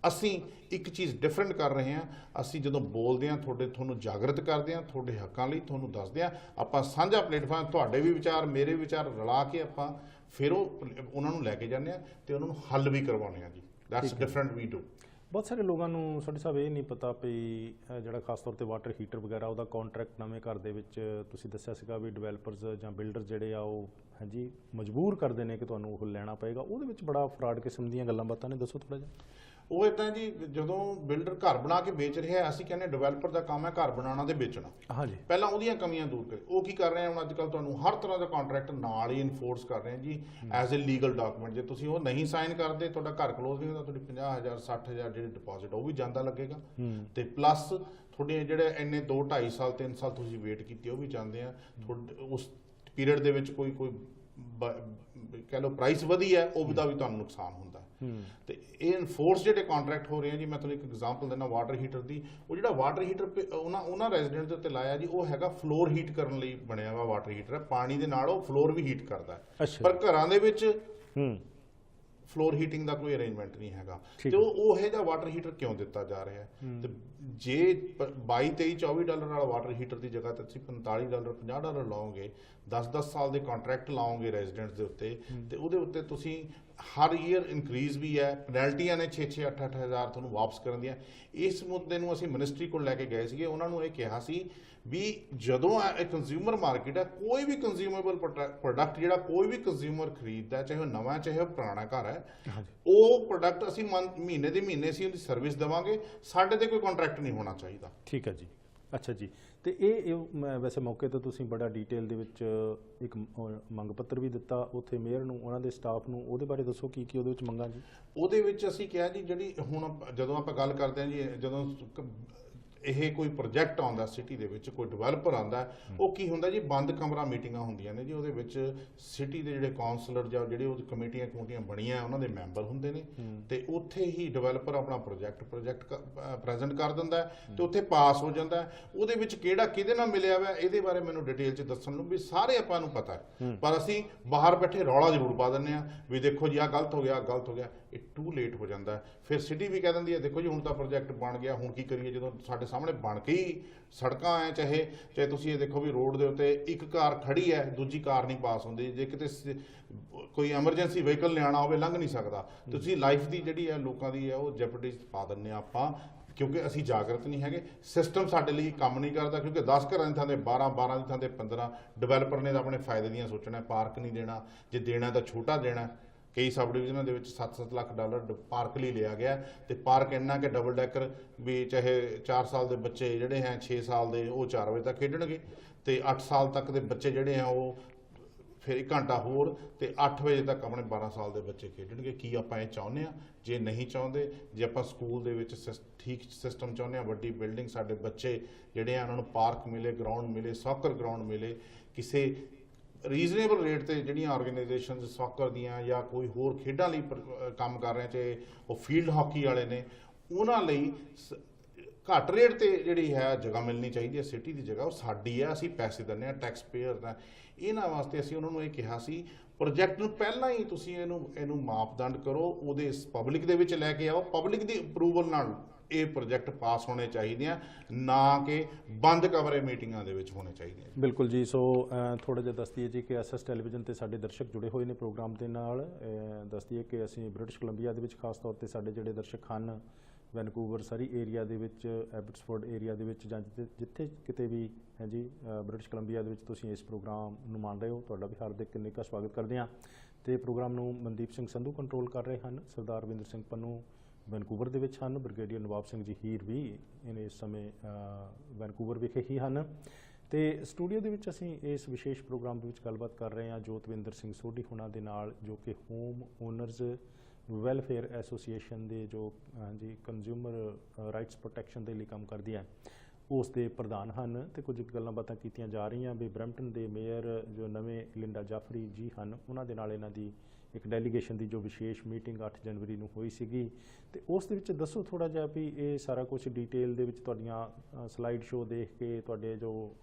ਅਸੀਂ ਇੱਕ ਚੀਜ਼ ਡਿਫਰੈਂਟ ਕਰ ਰਹੇ ਹਾਂ, ਅਸੀਂ ਜਦੋਂ ਬੋਲਦੇ ਹਾਂ ਤੁਹਾਨੂੰ ਜਾਗਰਤ ਕਰਦੇ ਹਾਂ, ਤੁਹਾਡੇ ਹੱਕਾਂ ਲਈ ਤੁਹਾਨੂੰ ਦੱਸਦੇ ਹਾਂ। ਆਪਾਂ ਸਾਂਝਾ ਪਲੇਟਫਾਰਮ, ਤੁਹਾਡੇ ਵੀ ਵਿਚਾਰ ਮੇਰੇ ਵਿਚਾਰ ਰਲਾ ਕੇ ਆਪਾਂ ਫਿਰ ਉਹਨਾਂ ਨੂੰ ਲੈ ਕੇ ਜਾਂਦੇ ਹਾਂ ਤੇ ਉਹਨਾਂ ਨੂੰ ਹੱਲ ਵੀ ਕਰਵਾਉਂਦੇ ਹਾਂ ਜੀ। That's different we do. ਬਹੁਤ ਸਾਰੇ ਲੋਕਾਂ ਨੂੰ ਸਾਡੇ ਸਾਹਿਬ ਇਹ ਨਹੀਂ ਪਤਾ ਵੀ ਜਿਹੜਾ ਖਾਸ ਤੌਰ ਤੇ ਵਾਟਰ ਹੀਟਰ ਵਗੈਰਾ ਉਹਦਾ ਕੰਟਰੈਕਟ ਨਵੇਂ ਘਰ ਦੇ ਵਿੱਚ ਤੁਸੀਂ ਦੱਸਿਆ ਸੀਗਾ ਵੀ ਡਿਵੈਲਪਰਸ ਜਾਂ ਬਿਲਡਰ ਜਿਹੜੇ ਆ ਉਹ ਹਾਂਜੀ ਮਜਬੂਰ ਕਰਦੇ ਨੇ ਕਿ ਤੁਹਾਨੂੰ ਉਹ ਲੈਣਾ ਪਏਗਾ, ਉਹਦੇ ਵਿੱਚ ਬੜਾ ਫਰਾਡ ਕਿਸਮ ਦੀਆਂ ਗੱਲਾਂ ਬਾਤਾਂ ਨੇ, ਦੱਸੋ ਥੋੜਾ ਜਿਹਾ। ਉਹ ਇੱਦਾਂ ਜੀ, ਜਦੋਂ ਬਿਲਡਰ ਘਰ ਬਣਾ ਕੇ ਵੇਚ ਰਿਹਾ, ਅਸੀਂ ਕਹਿੰਦੇ ਡਿਵੈਲਪਰ ਦਾ ਕੰਮ ਹੈ ਘਰ ਬਣਾਉਣਾ ਤੇ ਵੇਚਣਾ। ਹਾਂਜੀ, ਪਹਿਲਾਂ ਉਹਦੀਆਂ ਕਮੀਆਂ ਦੂਰ ਕਰੇ। ਉਹ ਕੀ ਕਰ ਰਹੇ ਆ ਹੁਣ ਅੱਜ ਕੱਲ੍ਹ, ਤੁਹਾਨੂੰ ਹਰ ਤਰ੍ਹਾਂ ਦਾ ਕੰਟਰੈਕਟ ਨਾਲ ਹੀ ਇਨਫੋਰਸ ਕਰ ਰਹੇ ਆ ਜੀ ਐਜ਼ ਏ ਲੀਗਲ ਡਾਕੂਮੈਂਟ। ਜੇ ਤੁਸੀਂ ਉਹ ਨਹੀਂ ਸਾਈਨ ਕਰਦੇ, ਤੁਹਾਡਾ ਘਰ ਕਲੋਜ਼ ਨਹੀਂ ਹੁੰਦਾ, ਤੁਹਾਡੀ 50,000 60,000 ਜਿਹੜੀ ਡਿਪੋਜ਼ਿਟ ਉਹ ਵੀ ਜਾਂਦਾ ਲੱਗੇਗਾ, ਤੇ ਪਲੱਸ ਤੁਹਾਡੇ ਜਿਹੜੇ ਇੰਨੇ 2, 2.5 ਸਾਲ 3 ਸਾਲ ਤੁਸੀਂ ਵੇਟ ਕੀਤੀ ਉਹ ਵੀ ਜਾਂਦੇ ਆ। ਉਸ ਪੀਰੀਅਡ ਦੇ ਵਿੱਚ ਕੋਈ ਕਹਿ ਲਓ ਪ੍ਰਾਈਸ ਵਧੀ ਹੈ, ਉਹਦਾ ਵੀ ਤੁਹਾਨੂੰ ਨੁਕਸਾਨ ਹੁੰਦਾ। ਤੇ ਇਹ ਇਨਫੋਰਸ ਜਿਹੜੇ ਕੰਟਰੈਕਟ ਹੋ ਰਹੇ ਆ ਜੀ, ਮੈਂ ਤੁਹਾਨੂੰ ਇੱਕ ਐਗਜ਼ਾਮਪਲ ਦਿੰਦਾ ਵਾਟਰ ਹੀਟਰ ਦੀ। ਉਹ ਜਿਹੜਾ ਵਾਟਰ ਹੀਟਰ ਉਹਨਾਂ ਰੈਜ਼ੀਡੈਂਟ ਦੇ ਉੱਤੇ ਲਾਇਆ ਜੀ, ਉਹ ਹੈਗਾ ਫਲੋਰ ਹੀਟ ਕਰਨ ਲਈ ਬਣਿਆ ਵਾ ਵਾਟਰ ਹੀਟਰ ਹੈ। ਪਾਣੀ ਦੇ ਨਾਲ ਉਹ ਫਲੋਰ ਵੀ ਹੀਟ ਕਰਦਾ, ਪਰ ਘਰਾਂ ਦੇ ਵਿੱਚ ਫਲੋਰ ਹੀਟਿੰਗ ਦਾ ਕੋਈ ਅਰੇਂਜਮੈਂਟ ਨਹੀਂ ਹੈਗਾ। ਤੇ ਉਹ ਇਹੋ ਜਿਹਾ ਵਾਟਰ ਹੀਟਰ ਕਿਉਂ ਦਿੱਤਾ ਜਾ ਰਿਹਾ ਹੈ? ਤੇ ਜੇ $22, $23, $24 ਵਾਲਾ ਵਾਟਰ ਹੀਟਰ ਦੀ ਜਗ੍ਹਾ ਤੇ ਤੁਸੀਂ $45, $50 ਲਾਓਗੇ, 10-10 ਸਾਲ ਦੇ ਕੰਟਰੈਕਟ ਲਾਓਗੇ ਰੈਜ਼ੀਡੈਂਟਸ ਦੇ ਉੱਤੇ, ਤੇ ਉਹਦੇ ਉੱਤੇ ਤੁਸੀਂ ਹਰ ਈਅਰ ਇਨਕਰੀਜ਼ ਵੀ ਹੈ, ਪੈਨਲਟੀਆਂ ਨੇ 6-6, 8-8 ਹਜ਼ਾਰ ਤੁਹਾਨੂੰ ਵਾਪਸ ਕਰਨ ਦੀਆਂ। ਇਸ ਮੁੱਦੇ ਨੂੰ ਅਸੀਂ ਮਿਨਿਸਟਰੀ ਕੋਲ ਲੈ ਕੇ ਗਏ ਸੀਗੇ, ਉਹਨਾਂ ਨੂੰ ਇਹ ਕਿਹਾ ਸੀ ਵੀ ਜਦੋਂ ਇਹ ਕੰਜ਼ਿਊਮਰ ਮਾਰਕੀਟ ਹੈ, ਕੋਈ ਵੀ ਕੰਜ਼ਿਊਮੇਬਲ ਪ੍ਰੋਡਕਟ ਜਿਹੜਾ ਕੋਈ ਵੀ ਕੰਜ਼ਿਊਮਰ ਖਰੀਦਦਾ, ਚਾਹੇ ਉਹ ਨਵਾਂ ਚਾਹੇ ਉਹ ਪੁਰਾਣਾ ਘਰ ਹੈ, ਉਹ ਪ੍ਰੋਡਕਟ ਅਸੀਂ ਮਹੀਨੇ ਦੇ ਮਹੀਨੇ ਅਸੀਂ ਉਹਦੀ ਸਰਵਿਸ ਦੇਵਾਂਗੇ, ਸਾਡੇ ਤੇ ਕੋਈ ਕੰਟਰੈਕਟ ਨਹੀਂ ਹੋਣਾ ਚਾਹੀਦਾ। ਠੀਕ ਹੈ ਜੀ, ਅੱਛਾ ਜੀ। ਤੇ ਇਹ ਵੈਸੇ ਮੌਕੇ ਤੇ ਤੁਸੀਂ ਬੜਾ ਡੀਟੇਲ ਦੇ ਵਿੱਚ ਇੱਕ ਮੰਗ ਪੱਤਰ ਵੀ ਦਿੱਤਾ ਉੱਥੇ ਮੇਅਰ ਨੂੰ, ਉਹਨਾਂ ਦੇ ਸਟਾਫ ਨੂੰ, ਉਹਦੇ ਬਾਰੇ ਦੱਸੋ ਕੀ ਕੀ ਉਹਦੇ ਵਿੱਚ ਮੰਗਾਂ ਜੀ? ਉਹਦੇ ਵਿੱਚ ਅਸੀਂ ਕਿਹਾ ਜੀ, ਜਿਹੜੀ ਹੁਣ ਜਦੋਂ ਆਪਾਂ ਗੱਲ ਕਰਦੇ ਹਾਂ ਜੀ, ਜਦੋਂ ਇਹ ਕੋਈ ਪ੍ਰੋਜੈਕਟ ਆਉਂਦਾ ਸਿਟੀ ਦੇ ਵਿੱਚ, ਕੋਈ ਡਿਵੈਲਪਰ ਆਉਂਦਾ, ਉਹ ਕੀ ਹੁੰਦਾ ਜੀ, ਬੰਦ ਕਮਰਾ ਮੀਟਿੰਗਾਂ ਹੁੰਦੀਆਂ ਨੇ ਜੀ। ਉਹਦੇ ਵਿੱਚ ਸਿਟੀ ਦੇ ਜਿਹੜੇ ਕਾਉਂਸਲਰ ਜਾਂ ਜਿਹੜੇ ਉਹ ਕਮੇਟੀਆਂ ਬਣੀਆਂ ਉਹਨਾਂ ਦੇ ਮੈਂਬਰ ਹੁੰਦੇ ਨੇ, ਤੇ ਉੱਥੇ ਹੀ ਡਿਵੈਲਪਰ ਆਪਣਾ ਪ੍ਰੋਜੈਕਟ ਪ੍ਰੈਜ਼ੈਂਟ ਕਰ ਦਿੰਦਾ ਤੇ ਉੱਥੇ ਪਾਸ ਹੋ ਜਾਂਦਾ। ਉਹਦੇ ਵਿੱਚ ਕਿਹੜਾ ਕਿਹਦੇ ਨਾਲ ਮਿਲਿਆ ਵਾ ਇਹਦੇ ਬਾਰੇ ਮੈਨੂੰ ਡਿਟੇਲ 'ਚ ਦੱਸਣ ਨੂੰ ਵੀ ਸਾਰੇ ਆਪਾਂ ਨੂੰ ਪਤਾ ਹੈ, ਪਰ ਅਸੀਂ ਬਾਹਰ ਬੈਠੇ ਰੌਲਾ ਜ਼ਰੂਰ ਪਾ ਦਿੰਦੇ ਹਾਂ ਵੀ ਦੇਖੋ ਜੀ ਆਹ ਗਲਤ ਹੋ ਗਿਆ, ਗਲਤ ਹੋ ਗਿਆ। ਇਹ ਟੂ ਲੇਟ ਹੋ ਜਾਂਦਾ। ਫਿਰ ਸਿਟੀ ਵੀ ਕਹਿ ਦਿੰਦੀ ਹੈ ਦੇਖੋ ਜੀ ਹੁਣ ਤਾਂ ਪ੍ਰੋਜੈਕਟ ਬਣ ਗਿਆ, ਹੁਣ ਕੀ ਕਰੀਏ, ਜਦੋਂ ਸਾਡੇ ਸਾਹਮਣੇ ਬਣ ਕੇ ਹੀ ਸੜਕਾਂ ਹੈ, ਚਾਹੇ ਤੁਸੀਂ ਇਹ ਦੇਖੋ ਵੀ ਰੋਡ ਦੇ ਉੱਤੇ ਇੱਕ ਕਾਰ ਖੜੀ ਹੈ, ਦੂਜੀ ਕਾਰ ਨਹੀਂ ਪਾਸ ਹੁੰਦੀ। ਜੇ ਕਿਤੇ ਕੋਈ ਐਮਰਜੈਂਸੀ ਵਹੀਕਲ ਲਿਆਉਣਾ ਹੋਵੇ, ਲੰਘ ਨਹੀਂ ਸਕਦਾ। ਤੁਸੀਂ ਲਾਈਫ ਦੀ ਜਿਹੜੀ ਹੈ ਲੋਕਾਂ ਦੀ ਹੈ ਉਹ ਜੈਪਰਡੀ 'ਚ ਪਾ ਦਿੰਦੇ ਹਾਂ ਆਪਾਂ, ਕਿਉਂਕਿ ਅਸੀਂ ਜਾਗਰਤ ਨਹੀਂ ਹੈਗੇ। ਸਿਸਟਮ ਸਾਡੇ ਲਈ ਕੰਮ ਨਹੀਂ ਕਰਦਾ, ਕਿਉਂਕਿ 10 ਘਰਾਂ ਦੀ ਥਾਂ 'ਤੇ 12, 12 ਦੀ ਥਾਂ 'ਤੇ 15 ਡਿਵੈਲਪਰ ਨੇ ਤਾਂ ਆਪਣੇ ਫਾਇਦੇ ਦੀਆਂ ਸੋਚਣਾ। ਪਾਰਕ ਨਹੀਂ ਦੇਣਾ, ਜੇ ਦੇਣਾ ਤਾਂ ਛੋਟਾ ਦੇਣਾ। ਕਈ ਸਬ ਡਿਵੀਜ਼ਨਾਂ ਦੇ ਵਿੱਚ $7-7 ਲੱਖ ਪਾਰਕ ਲਈ ਲਿਆ ਗਿਆ, ਤੇ ਪਾਰਕ ਇੰਨਾ ਕਿ ਡਬਲ ਡੈਕਰ ਵੀ ਚਾਹੇ 4 ਸਾਲ ਦੇ ਬੱਚੇ ਜਿਹੜੇ ਹੈ 6 ਸਾਲ ਦੇ ਉਹ 4 ਵਜੇ ਤੱਕ ਖੇਡਣਗੇ, ਤੇ 8 ਸਾਲ ਤੱਕ ਦੇ ਬੱਚੇ ਜਿਹੜੇ ਆ ਉਹ ਫਿਰ 1 ਘੰਟਾ ਹੋਰ, ਤੇ 8 ਵਜੇ ਤੱਕ ਆਪਣੇ 12 ਸਾਲ ਦੇ ਬੱਚੇ ਖੇਡਣਗੇ। ਕੀ ਆਪਾਂ ਇਹ ਚਾਹੁੰਦੇ ਹਾਂ? ਜੇ ਨਹੀਂ ਚਾਹੁੰਦੇ, ਜੇ ਆਪਾਂ ਸਕੂਲ ਦੇ ਵਿੱਚ ਠੀਕ ਸਿਸਟਮ ਚਾਹੁੰਦੇ ਹਾਂ, ਵੱਡੀ ਬਿਲਡਿੰਗ, ਸਾਡੇ ਬੱਚੇ ਜਿਹੜੇ ਆ ਉਹਨਾਂ ਨੂੰ ਪਾਰਕ ਮਿਲੇ, ਗਰਾਊਂਡ ਮਿਲੇ, ਸੌਕਰ ਗਰਾਊਂਡ ਮਿਲੇ, ਕਿਸੇ ਰੀਜ਼ਨੇਬਲ ਰੇਟ ਤੇ ਜਿਹੜੀਆਂ ਆਰਗੇਨਾਈਜੇਸ਼ਨਸ ਸੌਕਰ ਦੀਆਂ ਜਾਂ ਕੋਈ ਹੋਰ ਖੇਡਾਂ ਲਈ ਕੰਮ ਕਰ ਰਹੇ, ਚਾਹੇ ਉਹ ਫੀਲਡ ਹਾਕੀ ਵਾਲੇ ਨੇ, ਉਹਨਾਂ ਲਈ ਘੱਟ ਰੇਟ ਤੇ ਜਿਹੜੀ ਹੈ ਜਗ੍ਹਾ ਮਿਲਣੀ ਚਾਹੀਦੀ ਹੈ। ਸਿਟੀ ਦੀ ਜਗ੍ਹਾ ਉਹ ਸਾਡੀ ਹੈ, ਅਸੀਂ ਪੈਸੇ ਦਿੰਦੇ ਹਾਂ, ਟੈਕਸ ਪੇਅਰ ਦਾ। ਇਹਨਾਂ ਵਾਸਤੇ ਅਸੀਂ ਉਹਨਾਂ ਨੂੰ ਇਹ ਕਿਹਾ ਸੀ ਪ੍ਰੋਜੈਕਟ ਨੂੰ ਪਹਿਲਾਂ ਹੀ ਤੁਸੀਂ ਇਹਨੂੰ ਮਾਪਦੰਡ ਕਰੋ, ਉਹਦੇ ਪਬਲਿਕ ਦੇ ਵਿੱਚ ਲੈ ਕੇ ਆਓ, ਪਬਲਿਕ ਦੀ ਅਪਰੂਵਲ ਨਾਲ ਇਹ ਪ੍ਰੋਜੈਕਟ ਪਾਸ ਹੋਣੇ ਚਾਹੀਦੇ ਆ, ਨਾ ਕਿ ਬੰਦ ਕਮਰੇ ਮੀਟਿੰਗਾਂ ਦੇ ਵਿੱਚ ਹੋਣੇ ਚਾਹੀਦੇ ਆ। ਬਿਲਕੁਲ ਜੀ। ਸੋ ਥੋੜ੍ਹਾ ਜਿਹਾ ਦੱਸ ਦਈਏ ਜੀ ਕਿ ਐਸਐਸ ਟੈਲੀਵਿਜ਼ਨ ਤੇ ਸਾਡੇ ਦਰਸ਼ਕ ਜੁੜੇ ਹੋਏ ਨੇ ਪ੍ਰੋਗਰਾਮ ਦੇ ਨਾਲ। ਦੱਸ ਦਈਏ ਕਿ ਅਸੀਂ ਬ੍ਰਿਟਿਸ਼ ਕੋਲੰਬੀਆ ਦੇ ਵਿੱਚ ਖਾਸ ਤੌਰ ਤੇ ਸਾਡੇ ਜਿਹੜੇ ਦਰਸ਼ਕ ਹਨ ਵੈਨਕੂਵਰ ਸਰੀ ਏਰੀਆ ਦੇ ਵਿੱਚ, ਐਬਟਸਫੋਰਡ ਏਰੀਆ ਦੇ ਵਿੱਚ, ਜਾਂ ਜਿੱਥੇ ਕਿਤੇ ਵੀ ਹੈ ਜੀ ਬ੍ਰਿਟਿਸ਼ ਕੋਲੰਬੀਆ ਦੇ ਵਿੱਚ ਤੁਸੀਂ ਇਸ ਪ੍ਰੋਗਰਾਮ ਨੂੰ ਮੰਨ ਰਹੇ ਹੋ, ਤੁਹਾਡਾ ਵੀ ਹਾਰਦਿਕ ਨਿੱਘਾ ਸਵਾਗਤ ਕਰਦੇ ਹਾਂ। ਤੇ ਪ੍ਰੋਗਰਾਮ ਨੂੰ ਮਨਦੀਪ ਸਿੰਘ ਸੰਧੂ ਕੰਟਰੋਲ ਕਰ ਰਹੇ ਹਨ, ਸਰਦਾਰ ਰਵਿੰਦਰ ਸਿੰਘ ਪੰਨੂ ਵੈਨਕੂਵਰ ਦੇ ਵਿੱਚ ਹਨ, ਬ੍ਰਿਗੇਡੀਅਰ ਨਵਾਬ ਸਿੰਘ ਜੀ ਹੀਰ ਵੀ ਇਸ ਸਮੇਂ ਵੈਨਕੂਵਰ ਵਿਖੇ ਹੀ ਹਨ। ਤੇ ਸਟੂਡੀਓ ਦੇ ਵਿੱਚ ਅਸੀਂ ਇਸ ਵਿਸ਼ੇਸ਼ ਪ੍ਰੋਗਰਾਮ ਦੇ ਵਿੱਚ ਗੱਲਬਾਤ ਕਰ ਰਹੇ ਹਾਂ ਜੋਤਵਿੰਦਰ ਸਿੰਘ ਸੋਢੀ ਹੁਣਾਂ ਦੇ ਨਾਲ, ਜੋ ਕਿ ਹੋਮ ਓਨਰਜ਼ ਵੈਲਫੇਅਰ ਐਸੋਸੀਏਸ਼ਨ ਦੇ ਜੋ ਜੀ ਕੰਜ਼ਿਊਮਰ ਰਾਈਟਸ ਪ੍ਰੋਟੈਕਸ਼ਨ ਦੇ ਲਈ ਕੰਮ ਕਰਦੀ ਹੈ, ਉਸ ਦੇ ਪ੍ਰਧਾਨ ਹਨ। ਤੇ ਕੁਝ ਗੱਲਾਂ ਬਾਤਾਂ ਕੀਤੀਆਂ ਜਾ ਰਹੀਆਂ ਵੀ ਬਰੈਂਪਟਨ ਦੇ ਮੇਅਰ ਜੋ ਨਵੇਂ ਲਿੰਡਾ ਜਾਫਰੀ ਜੀ ਹਨ, ਉਹਨਾਂ ਦੇ ਨਾਲ ਇਹਨਾਂ ਦੀ ਇੱਕ ਡੈਲੀਗੇਸ਼ਨ ਦੀ ਜੋ ਵਿਸ਼ੇਸ਼ ਮੀਟਿੰਗ 8 ਜਨਵਰੀ ਨੂੰ ਹੋਈ ਸੀਗੀ। ਤੇ ਉਸ ਦੇ ਵਿੱਚ ਦੱਸੋ ਥੋੜ੍ਹਾ ਜਿਹਾ ਵੀ ਇਹ ਸਾਰਾ ਕੁਝ ਡਿਟੇਲ ਦੇ ਵਿੱਚ ਤੁਹਾਡੀਆਂ ਸਲਾਈਡ ਸ਼ੋਅ ਦੇਖ ਕੇ, ਤੁਹਾਡੇ ਜੋ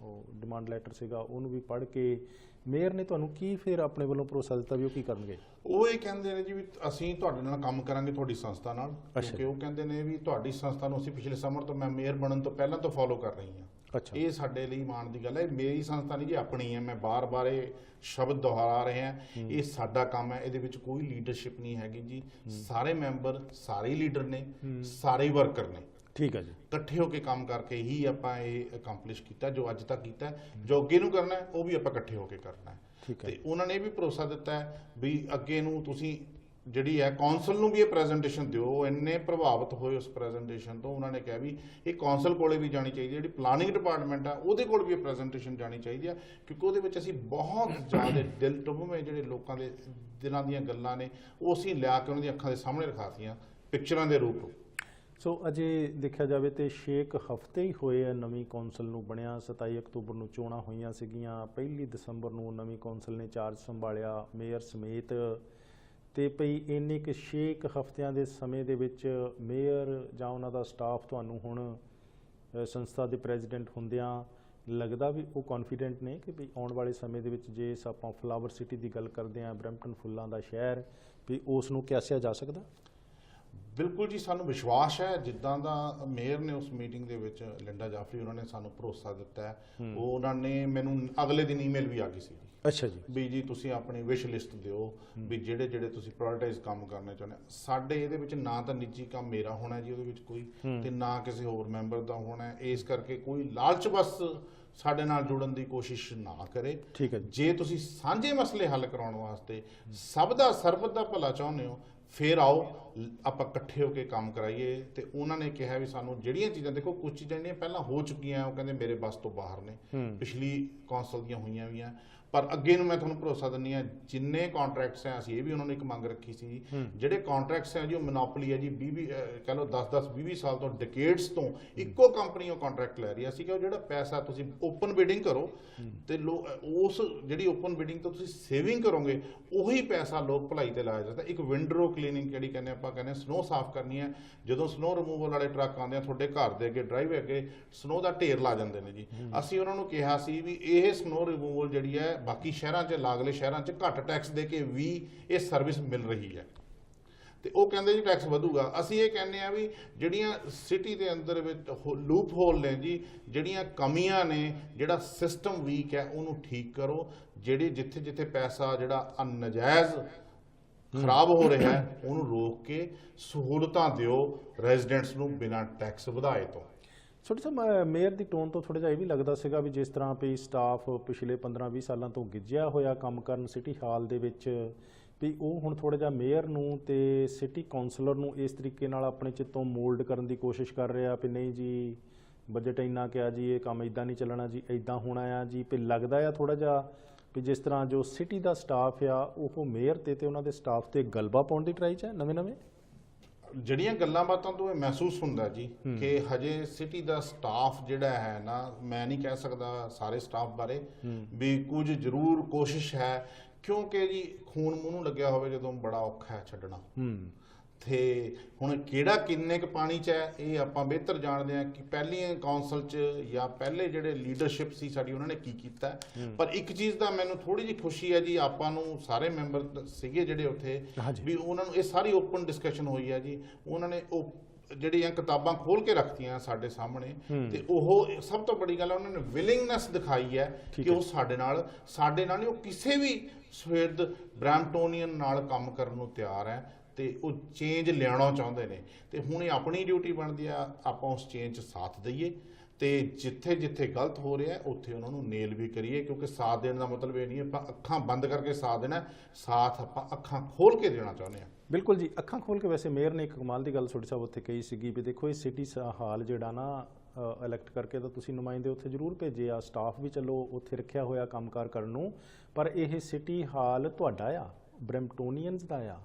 ਡਿਮਾਂਡ ਲੈਟਰ ਸੀਗਾ ਉਹਨੂੰ ਵੀ ਪੜ੍ਹ ਕੇ ਮੇਅਰ ਨੇ ਤੁਹਾਨੂੰ ਕੀ ਫਿਰ ਆਪਣੇ ਵੱਲੋਂ ਭਰੋਸਾ ਦਿੱਤਾ ਵੀ ਉਹ ਕੀ ਕਰਨਗੇ? ਉਹ ਇਹ ਕਹਿੰਦੇ ਨੇ ਜੀ ਵੀ ਅਸੀਂ ਤੁਹਾਡੇ ਨਾਲ ਕੰਮ ਕਰਾਂਗੇ, ਤੁਹਾਡੀ ਸੰਸਥਾ ਨਾਲ, ਕਿਉਂਕਿ ਉਹ ਕਹਿੰਦੇ ਨੇ ਵੀ ਤੁਹਾਡੀ ਸੰਸਥਾ ਨੂੰ ਅਸੀਂ ਪਿਛਲੇ ਸਮਰ ਤੋਂ, ਮੈਂ ਮੇਅਰ ਬਣਨ ਤੋਂ ਪਹਿਲਾਂ ਤੋਂ ਫੋਲੋ ਕਰ ਰਹੀ ਹਾਂ। ਅੱਛਾ, ਇਹ ਸਾਡੇ ਲਈ ਮਾਣ ਦੀ ਗੱਲ ਹੈ। ਮੇਰੀ ਸੰਸਥਾ ਨਹੀਂ ਜੀ, ਆਪਣੀ ਹੈ। ਮੈਂ ਬਾਰ-ਬਾਰ ਇਹ ਸ਼ਬਦ ਦੁਹਰਾ ਰਹੇ ਹਾਂ, ਇਹ ਸਾਡਾ ਕੰਮ ਹੈ। ਇਹਦੇ ਵਿੱਚ ਕੋਈ ਲੀਡਰਸ਼ਿਪ ਨਹੀਂ ਹੈਗੀ ਜੀ। ਸਾਰੇ ਮੈਂਬਰ, ਸਾਰੇ ਲੀਡਰ ਨੇ, ਸਾਰੇ ਵਰਕਰ ਨੇ। ਠੀਕ ਹੈ ਜੀ। ਇਕੱਠੇ ਹੋ ਕੇ ਕੰਮ ਕਰਕੇ ਹੀ ਆਪਾਂ ਇਹ ਅਕੰਪਲਿਸ਼ ਕੀਤਾ ਜੋ ਅੱਜ ਤੱਕ ਕੀਤਾ। ਜੋ ਅੱਗੇ ਨੂੰ ਕਰਨਾ ਹੈ ਉਹ ਵੀ ਆਪਾਂ ਇਕੱਠੇ ਹੋ ਕੇ ਕਰਨਾ ਹੈ। ਤੇ ਉਹਨਾਂ ਨੇ ਵੀ ਭਰੋਸਾ ਦਿੱਤਾ ਹੈ ਵੀ ਅੱਗੇ ਨੂੰ ਤੁਸੀਂ ਜਿਹੜੀ ਹੈ ਕੌਂਸਲ ਨੂੰ ਵੀ ਇਹ ਪ੍ਰੈਜੈਂਟੇਸ਼ਨ ਦਿਓ। ਇੰਨੇ ਪ੍ਰਭਾਵਿਤ ਹੋਏ ਉਸ ਪ੍ਰੈਜੈਂਟੇਸ਼ਨ ਤੋਂ, ਉਹਨਾਂ ਨੇ ਕਿਹਾ ਵੀ ਇਹ ਕੌਂਸਲ ਕੋਲੇ ਵੀ ਜਾਣੀ ਚਾਹੀਦੀ ਹੈ, ਜਿਹੜੀ ਪਲਾਨਿੰਗ ਡਿਪਾਰਟਮੈਂਟ ਆ ਉਹਦੇ ਕੋਲ ਵੀ ਇਹ ਪ੍ਰੈਜੈਂਟੇਸ਼ਨ ਜਾਣੀ ਚਾਹੀਦੀ ਆ, ਕਿਉਂਕਿ ਉਹਦੇ ਵਿੱਚ ਅਸੀਂ ਬਹੁਤ ਜ਼ਿਆਦਾ ਦਿਲ ਟੁੰਬਵੇਂ ਜਿਹੜੇ ਲੋਕਾਂ ਦੇ ਦਿਲਾਂ ਦੀਆਂ ਗੱਲਾਂ ਨੇ ਉਹ ਅਸੀਂ ਲਿਆ ਕੇ ਉਹਨਾਂ ਦੀਆਂ ਅੱਖਾਂ ਦੇ ਸਾਹਮਣੇ ਰਖਾਤੀਆਂ ਪਿਕਚਰਾਂ ਦੇ ਰੂਪ। ਸੋ ਅਜੇ ਦੇਖਿਆ ਜਾਵੇ ਤੇ 6 ਹਫ਼ਤੇ ਹੀ ਹੋਏ ਆ ਨਵੀਂ ਕੌਂਸਲ ਨੂੰ ਬਣਿਆ। 27 ਅਕਤੂਬਰ ਨੂੰ ਚੋਣਾਂ ਹੋਈਆਂ ਸੀਗੀਆਂ। 1 ਦਸੰਬਰ ਨੂੰ ਨਵੀਂ ਕੌਂਸਲ ਨੇ ਚਾਰਜ ਸੰਭਾਲਿਆ ਮੇਅਰ ਸਮੇਤ। ਤੇ ਭਈ ਇੰਨੇ ਕੁ 6 ਹਫ਼ਤਿਆਂ ਦੇ ਸਮੇਂ ਦੇ ਵਿੱਚ ਮੇਅਰ ਜਾਂ ਉਹਨਾਂ ਦਾ ਸਟਾਫ ਤੁਹਾਨੂੰ ਹੁਣ ਸੰਸਥਾ ਦੇ ਪ੍ਰੈਜ਼ੀਡੈਂਟ ਹੁੰਦਿਆਂ ਲੱਗਦਾ ਵੀ ਉਹ ਕੌਨਫੀਡੈਂਟ ਨੇ ਕਿ ਵੀ ਆਉਣ ਵਾਲੇ ਸਮੇਂ ਦੇ ਵਿੱਚ ਜੇ ਆਪਾਂ ਫਲਾਵਰ ਸਿਟੀ ਦੀ ਗੱਲ ਕਰਦੇ ਹਾਂ, ਬਰੈਂਪਟਨ ਫੁੱਲਾਂ ਦਾ ਸ਼ਹਿਰ, ਵੀ ਉਸ ਨੂੰ ਕਿਆਸਿਆ ਜਾ ਸਕਦਾ? ਬਿਲਕੁਲ ਜੀ, ਸਾਨੂੰ ਵਿਸ਼ਵਾਸ ਹੈ। ਜਿੱਦਾਂ ਦਾ ਮੇਅਰ ਨੇ ਉਸ ਮੀਟਿੰਗ ਦੇ ਵਿੱਚ ਲਿੰਡਾ ਜਾਫਰੀ ਉਹਨਾਂ ਨੇ ਸਾਨੂੰ ਭਰੋਸਾ ਦਿੱਤਾ ਹੈ, ਉਹ ਉਹਨਾਂ ਨੇ ਮੈਨੂੰ ਅਗਲੇ ਦਿਨ ਈਮੇਲ ਵੀ ਆ ਗਈ ਸੀ। ਅੱਛਾ ਜੀ। ਵੀ ਜੀ ਤੁਸੀਂ ਆਪਣੀ ਵਿਸ਼ ਲਿਸਟ ਦਿਓ ਵੀ ਜਿਹੜੇ ਜਿਹੜੇ ਤੁਸੀਂ ਪ੍ਰਾਇੋਰਟਾਈਜ਼ ਕੰਮ ਕਰਨੇ ਚਾਹੁੰਦੇ। ਸਾਡੇ ਇਹਦੇ ਵਿੱਚ ਨਾ ਤਾਂ ਨਿੱਜੀ ਕੰਮ ਮੇਰਾ ਹੋਣਾ ਜੀ ਉਹਦੇ ਵਿੱਚ ਕੋਈ, ਤੇ ਨਾ ਕਿਸੇ ਹੋਰ ਮੈਂਬਰ ਦਾ ਹੋਣਾ। ਇਸ ਕਰਕੇ ਕੋਈ ਲਾਲਚ ਬਸ ਸਾਡੇ ਨਾਲ ਜੁੜਨ ਦੀ ਕੋਸ਼ਿਸ਼ ਨਾ ਕਰੇ। ਠੀਕ ਹੈ। ਜੇ ਤੁਸੀਂ ਸਾਂਝੇ ਮਸਲੇ ਹੱਲ ਕਰਾਉਣ ਵਾਸਤੇ ਸਭ ਦਾ ਸਰਬਤ ਦਾ ਭਲਾ ਚਾਹੁੰਦੇ ਹੋ, ਫਿਰ ਆਓ ਆਪਾਂ ਇਕੱਠੇ ਹੋ ਕੇ ਕੰਮ ਕਰਾਈਏ। ਤੇ ਉਹਨਾਂ ਨੇ ਕਿਹਾ ਵੀ ਸਾਨੂੰ ਜਿਹੜੀਆਂ ਚੀਜ਼ਾਂ, ਦੇਖੋ ਕੁਝ ਚੀਜ਼ਾਂ ਜਿਹੜੀਆਂ ਪਹਿਲਾਂ ਹੋ ਚੁੱਕੀਆਂ ਉਹ ਕਹਿੰਦੇ ਮੇਰੇ ਬਸ ਤੋਂ ਬਾਹਰ ਨੇ, ਪਿਛਲੀ ਕੌਂਸਲ ਦੀਆਂ ਹੋਈਆਂ ਵੀ ਆ, ਪਰ ਅੱਗੇ ਨੂੰ ਮੈਂ ਤੁਹਾਨੂੰ ਭਰੋਸਾ ਦਿੰਦੀ ਹਾਂ ਜਿੰਨੇ ਕੰਟਰੈਕਟਸ ਹੈ, ਅਸੀਂ ਇਹ ਵੀ ਉਹਨਾਂ ਨੂੰ ਇੱਕ ਮੰਗ ਰੱਖੀ ਸੀ, ਜਿਹੜੇ ਕੰਟਰੈਕਟਸ ਹੈ ਜੀ ਉਹ ਮੋਨੋਪੋਲੀ ਹੈ ਜੀ, 20 ਕਹਿ ਲਓ 10-10 20 ਸਾਲ ਤੋਂ, ਡਿਕੇਡਸ ਤੋਂ ਇੱਕੋ ਕੰਪਨੀ ਉਹ ਕੰਟਰੈਕਟ ਲੈ ਰਹੀ ਹੈ। ਅਸੀਂ ਕਿਹਾ ਜਿਹੜਾ ਪੈਸਾ ਤੁਸੀਂ ਓਪਨ ਬਿਡਿੰਗ ਕਰੋ ਤੇ ਉਸ ਜਿਹੜੀ ਓਪਨ ਬਿਡਿੰਗ ਤੋਂ ਤੁਸੀਂ ਸੇਵਿੰਗ ਕਰੋਗੇ ਉਹੀ ਪੈਸਾ ਲੋਕ ਭਲਾਈ ਤੇ ਲਾਇਆ ਜਾਂਦਾ। ਇੱਕ ਵਿੰਡਰੋ ਕਲੀਨਿੰਗ ਜਿਹੜੀ ਕਹਿੰਦੇ ਆਪਾਂ ਕਹਿੰਦੇ ਸਨੋ ਸਾਫ਼ ਕਰਨੀ ਹੈ, ਜਦੋਂ ਸਨੋ ਰਿਮੂਵਲ ਵਾਲੇ ਟਰੱਕ ਆਉਂਦੇ ਆ ਤੁਹਾਡੇ ਘਰ ਦੇ ਅੱਗੇ ਡਰਾਈਵੇ ਅੱਗੇ ਸਨੋ ਦਾ ਢੇਰ ਲਾ ਜਾਂਦੇ ਨੇ ਜੀ। ਅਸੀਂ ਉਹਨਾਂ ਨੂੰ ਕਿਹਾ ਸੀ ਵੀ ਇਹ ਸਨੋ ਰਿਮੂਵਲ ਜਿਹੜੀ ਹੈ ਬਾਕੀ ਸ਼ਹਿਰਾਂ 'ਚ, ਲਾਗਲੇ ਸ਼ਹਿਰਾਂ 'ਚ ਘੱਟ ਟੈਕਸ ਦੇ ਕੇ ਵੀ ਇਹ ਸਰਵਿਸ ਮਿਲ ਰਹੀ ਹੈ। ਤੇ ਉਹ ਕਹਿੰਦੇ ਜੀ ਟੈਕਸ ਵਧੂਗਾ। ਅਸੀਂ ਇਹ ਕਹਿੰਦੇ ਆ ਵੀ ਜਿਹੜੀਆਂ ਸਿਟੀ ਦੇ ਅੰਦਰ ਵਿੱਚ ਲੂਪ ਹੋਲ ਨੇ ਜੀ, ਜਿਹੜੀਆਂ ਕਮੀਆਂ ਨੇ, ਜਿਹੜਾ ਸਿਸਟਮ ਵੀਕ ਹੈ ਉਹਨੂੰ ਠੀਕ ਕਰੋ। ਜਿਹੜੀ ਜਿੱਥੇ ਜਿੱਥੇ ਪੈਸਾ ਜਿਹੜਾ ਨਜਾਇਜ਼ ਖਰਾਬ ਹੋ ਰਿਹਾ ਹੈ ਉਹਨੂੰ ਰੋਕ ਕੇ ਸਹੂਲਤਾਂ ਦਿਓ ਰੈਜ਼ੀਡੈਂਟਸ ਨੂੰ ਬਿਨਾਂ ਟੈਕਸ ਵਧਾਏ ਤੋਂ। ਥੋੜ੍ਹਾ ਜਿਹਾ ਮੇਅਰ ਦੀ ਟੋਨ ਤੋਂ ਥੋੜ੍ਹਾ ਜਿਹਾ ਇਹ ਵੀ ਲੱਗਦਾ ਸੀਗਾ ਵੀ ਜਿਸ ਤਰ੍ਹਾਂ ਵੀ ਸਟਾਫ ਪਿਛਲੇ 15-20 ਸਾਲਾਂ ਤੋਂ ਗਿੱਝਿਆ ਹੋਇਆ ਕੰਮ ਕਰਨ ਸਿਟੀ ਹਾਲ ਦੇ ਵਿੱਚ, ਵੀ ਉਹ ਹੁਣ ਥੋੜ੍ਹਾ ਜਿਹਾ ਮੇਅਰ ਨੂੰ ਤੇ ਸਿਟੀ ਕਾਉਂਸਲਰ ਨੂੰ ਇਸ ਤਰੀਕੇ ਨਾਲ ਆਪਣੇ ਚਿੱਤੋਂ ਮੋਲਡ ਕਰਨ ਦੀ ਕੋਸ਼ਿਸ਼ ਕਰ ਰਿਹਾ ਵੀ ਨਹੀਂ ਜੀ ਬਜਟ ਇੰਨਾ ਕਿਹਾ ਜੀ, ਇਹ ਕੰਮ ਇੱਦਾਂ ਨਹੀਂ ਚੱਲਣਾ ਜੀ, ਇੱਦਾਂ ਹੋਣਾ ਆ ਜੀ। ਵੀ ਲੱਗਦਾ ਆ ਥੋੜ੍ਹਾ ਜਿਹਾ ਵੀ ਜਿਸ ਤਰ੍ਹਾਂ ਜੋ ਸਿਟੀ ਦਾ ਸਟਾਫ ਆ ਉਹ ਮੇਅਰ ਤੇ ਉਹਨਾਂ ਦੇ ਸਟਾਫ ਤੇ ਗਲਬਾ ਪਾਉਣ ਦੀ ਟਰਾਈ 'ਚ ਹੈ ਨਵੇਂ-ਨਵੇਂ। ਜਿਹੜੀਆਂ ਗੱਲਾਂ ਬਾਤਾਂ ਤੋਂ ਇਹ ਮਹਿਸੂਸ ਹੁੰਦਾ ਜੀ ਕਿ ਹਜੇ ਸਿਟੀ ਦਾ ਸਟਾਫ ਜਿਹੜਾ ਹੈ ਨਾ, ਮੈਂ ਨਹੀਂ ਕਹਿ ਸਕਦਾ ਸਾਰੇ ਸਟਾਫ ਬਾਰੇ, ਵੀ ਕੁਝ ਜ਼ਰੂਰ ਕੋਸ਼ਿਸ਼ ਹੈ, ਕਿਉਂਕਿ ਜੀ ਖੂਨ ਮੂੰਹ ਨੂੰ ਲੱਗਿਆ ਹੋਵੇ ਜਦੋਂ ਬੜਾ ਔਖਾ ਹੈ ਛੱਡਣਾ। ਤੇ ਹੁਣ ਕਿਹੜਾ ਕਿੰਨੇ ਕੁ ਪਾਣੀ 'ਚ ਹੈ ਇਹ ਆਪਾਂ ਬਿਹਤਰ ਜਾਣਦੇ ਹਾਂ ਕਿ ਪਹਿਲੀ ਕੌਂਸਲ 'ਚ ਜਾਂ ਪਹਿਲੇ ਜਿਹੜੇ ਲੀਡਰਸ਼ਿਪ ਸੀ ਸਾਡੀ ਉਹਨਾਂ ਨੇ ਕੀ ਕੀਤਾ। ਪਰ ਇੱਕ ਚੀਜ਼ ਦਾ ਮੈਨੂੰ ਥੋੜੀ ਜਿਹੀ ਖੁਸ਼ੀ ਹੈ ਜੀ, ਆਪਾਂ ਨੂੰ ਸਾਰੇ ਮੈਂਬਰ ਸੀਗੇ ਜਿਹੜੇ ਉੱਥੇ, ਵੀ ਉਹਨਾਂ ਨੂੰ ਇਹ ਸਾਰੀ ਓਪਨ ਡਿਸਕਸ਼ਨ ਹੋਈ ਹੈ ਜੀ। ਉਹਨਾਂ ਨੇ ਉਹ ਜਿਹੜੀਆਂ ਕਿਤਾਬਾਂ ਖੋਲ ਕੇ ਰੱਖਤੀਆਂ ਸਾਡੇ ਸਾਹਮਣੇ, ਤੇ ਉਹ ਸਭ ਤੋਂ ਬੜੀ ਗੱਲ ਹੈ ਉਹਨਾਂ ਨੇ ਵਿਲਿੰਗਨੈਸ ਦਿਖਾਈ ਹੈ ਕਿ ਉਹ ਸਾਡੇ ਨਾਲ ਨਹੀਂ, ਉਹ ਕਿਸੇ ਵੀ ਸਵੇਦ ਬ੍ਰੈਂਪਟੋਨੀਅਨ ਨਾਲ ਕੰਮ ਕਰਨ ਨੂੰ ਤਿਆਰ ਹੈ ਤੇ ਉਹ ਚੇਂਜ ਲਿਆਉਣਾ ਚਾਹੁੰਦੇ ਨੇ। ਤੇ ਹੁਣ ਇਹ ਆਪਣੀ ਡਿਊਟੀ ਬਣਦੀ ਆ ਆਪਾਂ ਉਸ ਚੇਂਜ 'ਚ ਸਾਥ ਦਈਏ ਤੇ ਜਿੱਥੇ ਜਿੱਥੇ ਗਲਤ ਹੋ ਰਿਹਾ ਉੱਥੇ ਉਹਨਾਂ ਨੂੰ ਨੇਲ ਵੀ ਕਰੀਏ, ਕਿਉਂਕਿ ਸਾਥ ਦੇਣ ਦਾ ਮਤਲਬ ਇਹ ਨਹੀਂ ਆਪਾਂ ਅੱਖਾਂ ਬੰਦ ਕਰਕੇ ਸਾਥ ਦੇਣਾ, ਸਾਥ ਆਪਾਂ ਅੱਖਾਂ ਖੋਲ ਕੇ ਦੇਣਾ ਚਾਹੁੰਦੇ ਹਾਂ। ਬਿਲਕੁਲ ਜੀ, ਅੱਖਾਂ ਖੋਲ ਕੇ। ਵੈਸੇ ਮੇਅਰ ਨੇ ਇੱਕ ਕਮਾਲ ਦੀ ਗੱਲ ਤੁਹਾਡੇ ਸਾਹਿਬ ਉੱਥੇ ਕਹੀ ਸੀਗੀ ਵੀ ਦੇਖੋ ਇਹ ਸਿਟੀ ਹਾਲ ਜਿਹੜਾ ਨਾ ਇਲੈਕਟ ਕਰਕੇ ਤਾਂ ਤੁਸੀਂ ਨੁਮਾਇੰਦੇ ਉੱਥੇ ਜ਼ਰੂਰ ਭੇਜੇ ਆ, ਸਟਾਫ ਵੀ ਚਲੋ ਉੱਥੇ ਰੱਖਿਆ ਹੋਇਆ ਕੰਮਕਾਰ ਕਰਨ ਨੂੰ, ਪਰ ਇਹ ਸਿਟੀ ਹਾਲ ਤੁਹਾਡਾ ਆ, ਬ੍ਰੈਂਪਟੋਨੀਅਨਸ ਦਾ ਆ,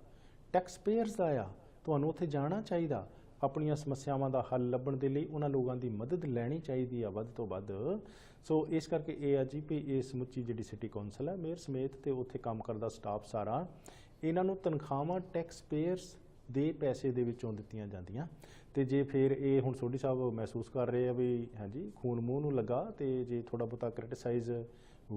ਟੈਕਸ ਪੇਅਰਸ ਦਾ ਆ। ਤੁਹਾਨੂੰ ਉੱਥੇ ਜਾਣਾ ਚਾਹੀਦਾ, ਆਪਣੀਆਂ ਸਮੱਸਿਆਵਾਂ ਦਾ ਹੱਲ ਲੱਭਣ ਦੇ ਲਈ ਉਹਨਾਂ ਲੋਕਾਂ ਦੀ ਮਦਦ ਲੈਣੀ ਚਾਹੀਦੀ ਆ ਵੱਧ ਤੋਂ ਵੱਧ। ਸੋ ਇਸ ਕਰਕੇ ਇਹ ਆ ਜੀ ਵੀ ਇਹ ਸਮੁੱਚੀ ਜਿਹੜੀ ਸਿਟੀ ਕੌਂਸਲ ਹੈ, ਮੇਅਰ ਸਮੇਤ ਤੇ ਉੱਥੇ ਕੰਮ ਕਰਦਾ ਸਟਾਫ ਸਾਰਾ, ਇਹਨਾਂ ਨੂੰ ਤਨਖਾਹਾਂ ਟੈਕਸ ਪੇਅਰਸ ਦੇ ਪੈਸੇ ਦੇ ਵਿੱਚੋਂ ਦਿੱਤੀਆਂ ਜਾਂਦੀਆਂ। ਤੇ ਜੇ ਫਿਰ ਇਹ ਹੁਣ ਸੋਢੀ ਸਾਹਿਬ ਮਹਿਸੂਸ ਕਰ ਰਹੇ ਆ ਵੀ ਹਾਂਜੀ ਖੂਨ ਮੂੰਹ ਨੂੰ ਲੱਗਾ, ਤੇ ਜੇ ਥੋੜ੍ਹਾ ਬਹੁਤਾ ਕ੍ਰਿਟਿਸਾਈਜ਼